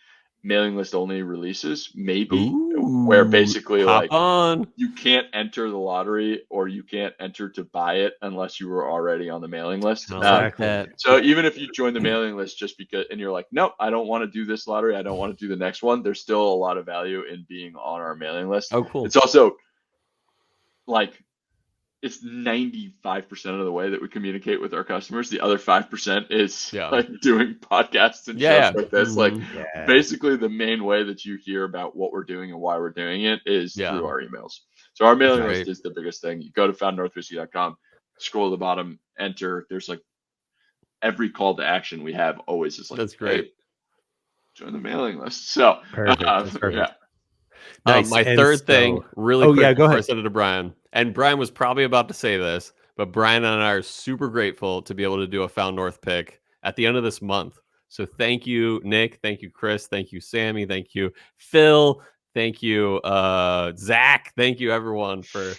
mailing list only releases, maybe, where Ooh, basically hop like on. you can't enter the lottery or you can't enter to buy it unless you were already on the mailing list. I like Exactly. that. So even if you join the mailing list just because, and you're like, nope, I don't want to do this lottery, I don't want to do the next one, there's still a lot of value in being on our mailing list. Oh, cool. It's also like, it's 95% of the way that we communicate with our customers. The other 5% is Yeah. like doing podcasts and Yeah, shows like this. Like Yeah. basically the main way that you hear about what we're doing and why we're doing it is Yeah. through our emails. So our mailing Right. list is the biggest thing. You go to foundnorthwhiskey.com, scroll to the bottom, enter. There's like every call to action we have always is like, That's great. hey, join the mailing list. So Perfect. That's perfect. yeah. Nice. My And third so- thing, really Oh, quick yeah, go before I ahead. send it to Brian. And Brian was probably about to say this, but Brian and I are super grateful to be able to do a Found North pick at the end of this month. So thank you, Nick. Thank you, Chris. Thank you, Sammy. Thank you, Phil. Thank you, Zach. Thank you, everyone, for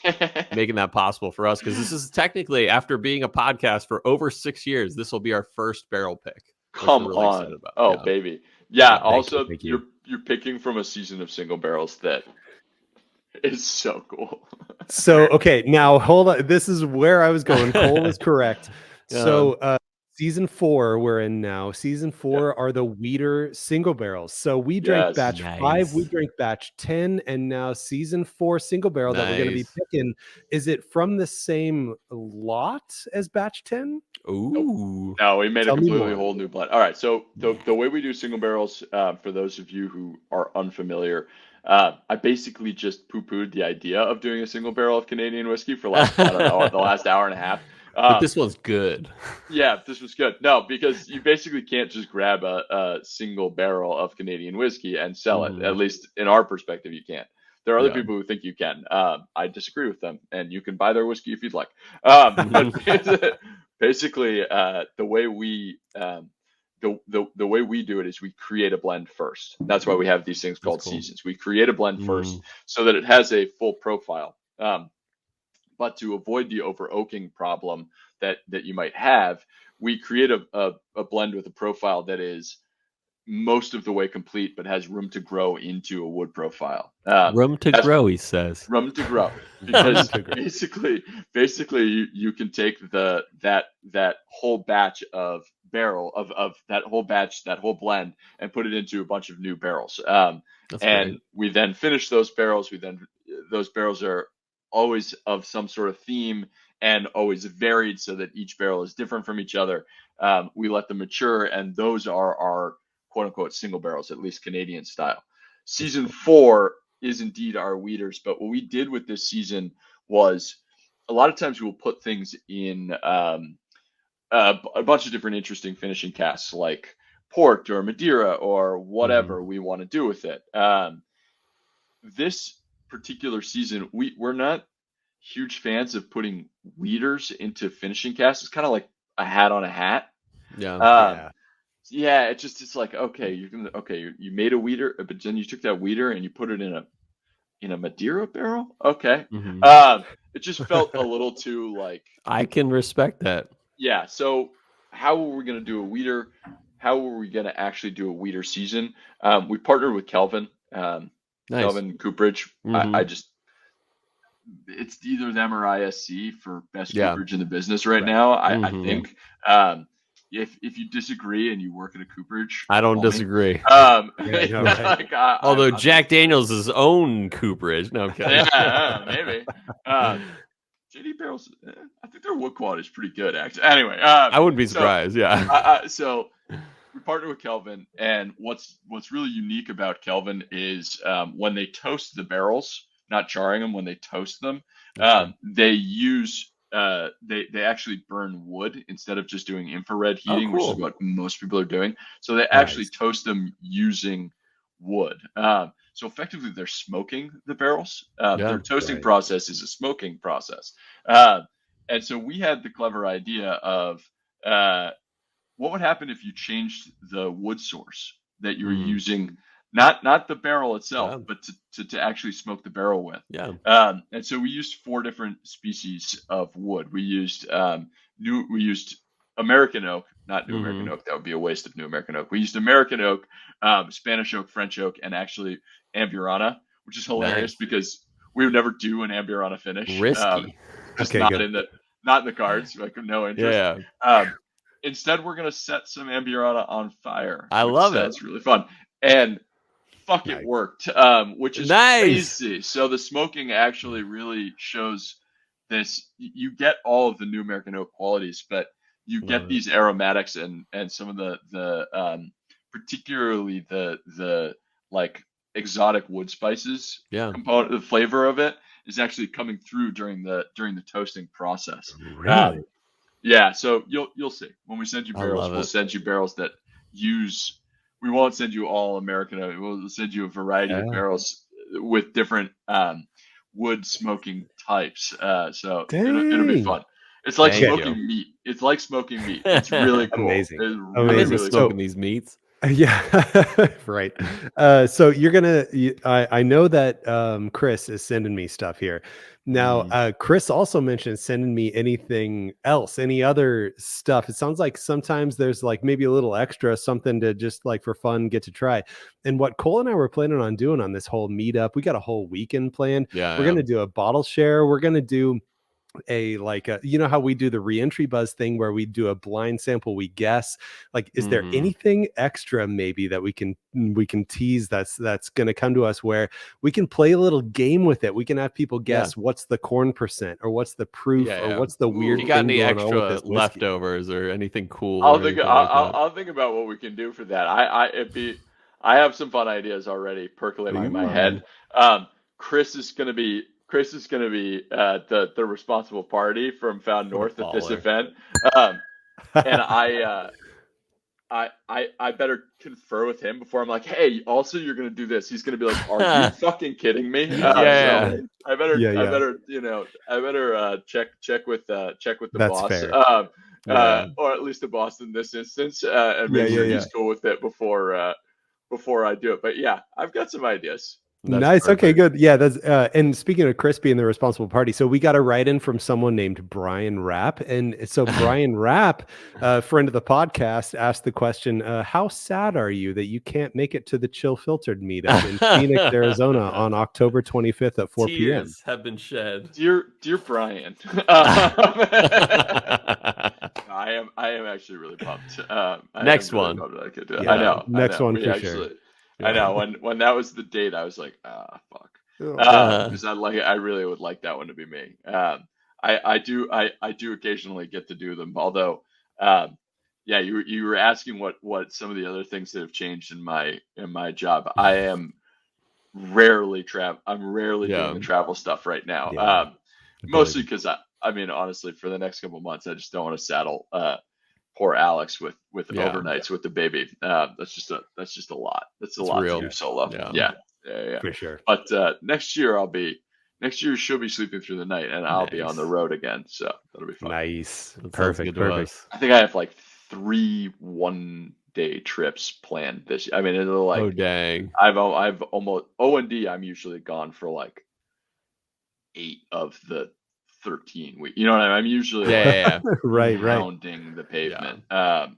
making that possible for us. Because this is technically, after being a podcast for over 6 years, this will be our first barrel pick. Come we're really on. excited about. Oh, Yeah. baby. Yeah. Yeah, Also, thank you. you're picking from a season of single barrels that is so cool. So, okay, now hold on. This is where I was going. Cole is correct. So, season 4 we're in now. Season 4 are the Weeder single barrels. So we drank Yes. batch 5, we Nice. drank batch 10, and now season 4 single barrel that we're going to be Nice. picking. Is it from the same lot as batch 10? Ooh. No, we made a Tell me completely more. whole new blend. All right, so the way we do single barrels, for those of you who are unfamiliar, I basically just poo-pooed the idea of doing a single barrel of Canadian whiskey for like, I don't know, the last hour and a half. But this one's good. Yeah, this was good. No, because you basically can't just grab a single barrel of Canadian whiskey and sell it. At least in our perspective, you can't. There are other Yeah. people who think you can. I disagree with them, and you can buy their whiskey if you'd like. But basically, the way we the way we do it is we create a blend first. That's why we have these things called cool. seasons. We create a blend first so that it has a full profile. But to avoid the over oaking problem that you might have, we create a blend with a profile that is most of the way complete, but has room to grow into a wood profile. Room to grow, he says. Room to grow, because to grow. basically you can take that whole batch of barrel of that whole batch, that whole blend, and put it into a bunch of new barrels. And great. we then finish those barrels. Those barrels are always of some sort of theme and always varied so that each barrel is different from each other. We let them mature, and those are our quote unquote single barrels, at least Canadian style. Season 4 is indeed our weeders, but what we did with this season was a lot of times we'll put things in a bunch of different interesting finishing casks, like port or Madeira or whatever we want to do with it. This particular season, we're not huge fans of putting weeders into finishing casks. It's kind of like a hat on a hat. Yeah. Yeah, it's like, okay, you made a weeder, but then you took that weeder and you put it in a Madeira barrel. Okay. It just felt a little too like, I can respect that. yeah. So how are we going to do a weeder? How are we going to actually do a weeder season? We partnered with Kelvin, Nice. Kelvin Cooperage. It's either them or ISC for best cooperage in the business right now. I think. If you disagree and you work at a cooperage, I don't call me. disagray. Like, Although Jack Daniels' his own cooperage. No, I'm kidding. Yeah, maybe. JD Barrels, I think their wood quality is pretty good, actually. Anyway, I wouldn't be surprised. Yeah. So we partnered with Kelvin, and what's really unique about Kelvin is when they toast the barrels, not charring them, when they toast them, they use they actually burn wood instead of just doing infrared heating, which is what most people are doing. So they actually toast them using wood. So effectively, they're smoking the barrels. Their toasting process is a smoking process. And so we had the clever idea of what would happen if you changed the wood source that you were using, not the barrel itself, but to actually smoke the barrel with. And so we used 4 different species of wood. We used American oak, not New American Mhm. oak. That would be a waste of New American oak. We used American oak, Spanish oak, French oak, and actually Amburana, which is hilarious Nice. because we would never do an Amburana finish. Risky. Just Okay, good. not in the cards. Like no interest. Yeah. Instead, we're gonna set some Amburana on fire, I which love it. sounds really fun. And fuck, it Nice. worked, which is Nice. crazy. So the smoking actually really shows this. You get all of the New American oak qualities, but you Love get it. these aromatics and some of the particularly the like exotic wood spices Yeah. component. The flavor of it is actually coming through during the toasting process. Really? Yeah, so you'll see when we send you I barrels. love We'll it. send you barrels that use. We won't send you all American oak. We'll send you a variety of Yeah. barrels with different wood smoking types. So it'll be Dang. fun. It's like Thank smoking you. meat. It's like smoking meat. It's really cool. Amazing. It's I'm really into Amazing. smoking So these meats. yeah, right. So you're gonna. I know that Chris is sending me stuff here. Now, Mhm. Chris also mentioned sending me anything else, any other stuff. It sounds like sometimes there's like maybe a little extra something to just like for fun get to try. And what Cole and I were planning on doing on this whole meetup, we got a whole weekend planned. Yeah. We're gonna do a bottle share. We're gonna do you know how we do the reentry buzz thing where we do a blind sample, we guess, like, is there Mhm. anything extra maybe that we can tease that's going to come to us where we can play a little game with it? We can have people Yeah. guess what's the corn percent or what's the proof Yeah, or yeah. what's the Ooh. weird If you got thing any going on with extra this whiskey. leftovers or anything cool I'll or think. anything like that. I'll think about what we can do for that. I have some fun ideas already percolating in my head. Chris is gonna be the responsible party from Found What a North at this baller. event, and I better confer with him before I'm like, hey, also you're gonna do this. He's gonna be like, are you fucking kidding me? Yeah. So I better Yeah, yeah. check with the That's boss. fair. Yeah. Or at least the boss in this instance, and Yeah, make yeah, sure yeah. he's cool with it before I do it. But yeah, I've got some ideas. That's Nice. Okay, perfect. good. Yeah, that's and speaking of Chris being the responsible party, so we got a write-in from someone named Brian Rapp. And so Brian Rapp, friend of the podcast, asked the question, how sad are you that you can't make it to the Chill Filtered meetup in Phoenix, Arizona on October 25th at 4 p.m.? Tears have been shed. Dear Brian, I am actually really pumped. Next really one. pumped that I could do it. Yeah, I know. next one We for actually, sure. I know when that was the date, I was like, fuck, Uh, because I really would like that one to be me. I do occasionally get to do them, although, yeah, you were asking what some of the other things that have changed in my job. I'm rarely doing the travel stuff right now. Yeah. Mostly because I mean, honestly, for the next couple of months, I just don't want to saddle poor Alex with Yeah. overnights with the baby. That's just a lot. That's a It's lot real. to do solo. Yeah. Yeah. For sure. But next year she'll be sleeping through the night, and I'll be on the Nice. road again. So that'll be fun. Nice. That sounds Perfect. good to Perfect. us. I think I have like 3 one-day trips planned this year. I mean, it'll like Oh dang. I've almost O&D. I'm usually gone for like 8 of the 13 weeks. You know what I mean? I'm usually Yeah. Right. pounding the pavement, and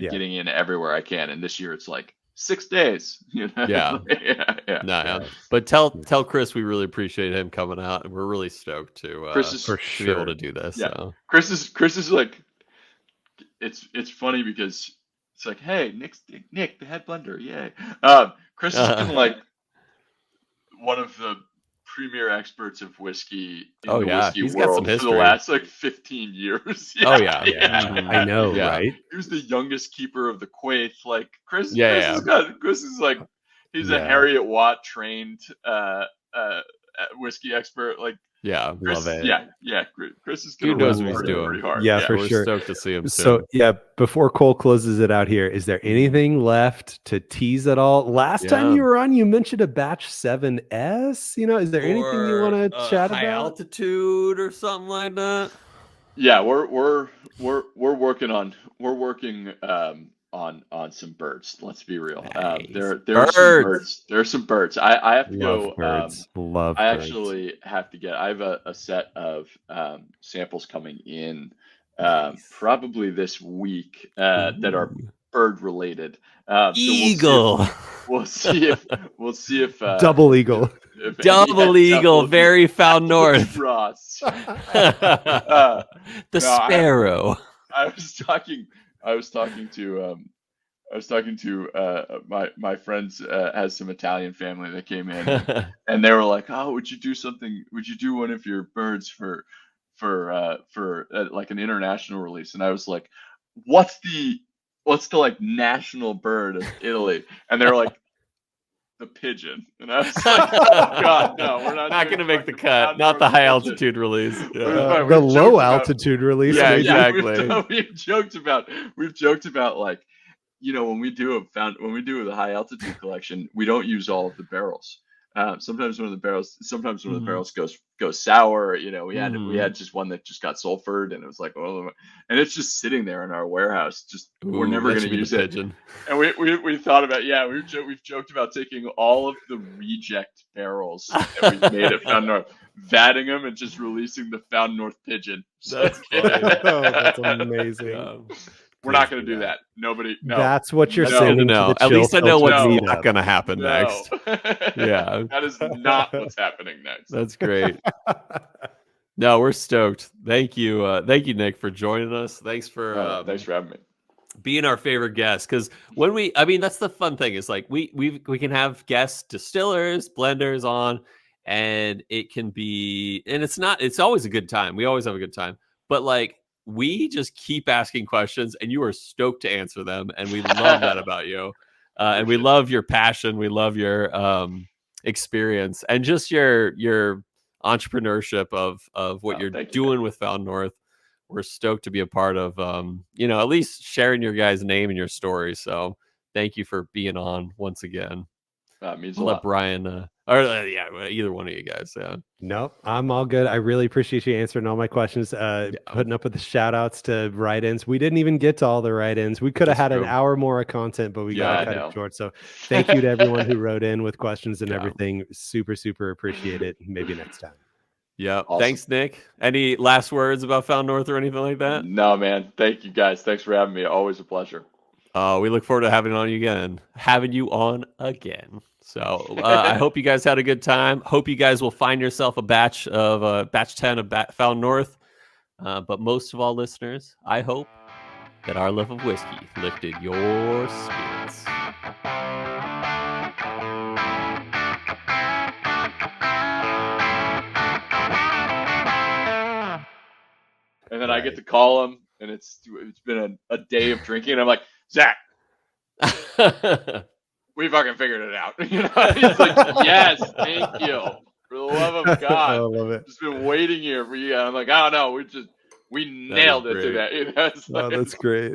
Yeah. getting in everywhere I can. And this year it's like 6 days. You know? Yeah. yeah. No, yeah. Yeah. But tell Chris we really appreciate him coming out, and we're really stoked to Chris is For be able sure. to do this. Yeah. So Chris is like, it's funny because it's like, hey, Nick, the head blender, yay. Chris has been like one of the premier experts of whiskey in the whiskey he's got some world for the history. last like 15 years. Oh yeah. I know, Yeah. right? He was the youngest keeper of the Quaith. Like Chris Yeah. Chris is like, he's a Yeah. Harriet Watt trained whiskey expert. Like Yeah. Chris, Love it. yeah. Chris is Dude gonna knows run what he's pretty doing. hard. Yeah, for We're sure. stoked to see him So soon. yeah, before Cole closes it out here, is there anything left to tease at all? Last time Yeah. you were on, you mentioned a batch 7S. You know, is there anything you want to chat high about? altitude or something like that? Yeah, we're working on some birds. Let's be real. Nice. There are Birds. some birds. There are some birds. I have to Love go. birds. Love I birds. actually have to get. I have a set of samples coming in probably this week that are bird related. So Eagle. we'll see if Double eagle. Double eagle, very Found North. Ross. The sparrow. I was talking to my friends has some Italian family that came in, and they were like, "Oh, would you do one of your birds for like an international release?" And I was like, "What's the like national bird of Italy?" And they were like, "The pigeon." And I was like, "Oh God, no, we're not going to make the cut. Not the high altitude release. The low altitude release. Yeah, exactly. We've joked about like, when we do the high altitude collection, we don't use all of the barrels. Sometimes one of the barrels goes sour. We had just one that just got sulfured, and it was like, oh, and it's just sitting there in our warehouse. We're never going to use it. Pigeon. And we thought about, we've joked about taking all of the reject barrels that we've made at Found North, vatting them, and just releasing the Found North pigeon. That's that's amazing. We're not going to do that. Nobody. No. That's what you're saying. sending. No. To the At least I know what's filter not going to happen next. Yeah. That is not what's happening next. That's great. No, we're stoked. Thank you, Nick, for joining us. Thanks for having me. Being our favorite guest, because that's the fun thing. Is like we can have guest distillers, blenders on, and it can be, and it's always a good time. We always have a good time, but like, we just keep asking questions, and you are stoked to answer them, and we love that about you. And we love your passion. We love your experience, and just your entrepreneurship of what you're doing with Found North. We're stoked to be a part of, at least sharing your guys' name and your story. So thank you for being on once again. That means a lot. Let Brian, either one of you guys. Yeah. No, I'm all good. I really appreciate you answering all my questions, putting up with the shout outs to write-ins. We didn't even get to all the write-ins. We could have had an hour more of content, but we got to cut it short. So thank you to everyone who wrote in with questions and everything. Super, super appreciate it. Maybe next time. Yeah. Awesome. Thanks, Nick. Any last words about Found North or anything like that? No, man. Thank you guys. Thanks for having me. Always a pleasure. We look forward to having you on again. So I hope you guys had a good time. Hope you guys will find yourself a batch 10 of Found North. But most of all, listeners, I hope that our love of whiskey lifted your spirits. And then I get to call him, and it's been a day of drinking, and I'm like, Zach, we fucking figured it out. He's like, yes, thank you. For the love of God. I love it. Just been waiting here for you. And I'm like, oh no, we nailed it today. That's great.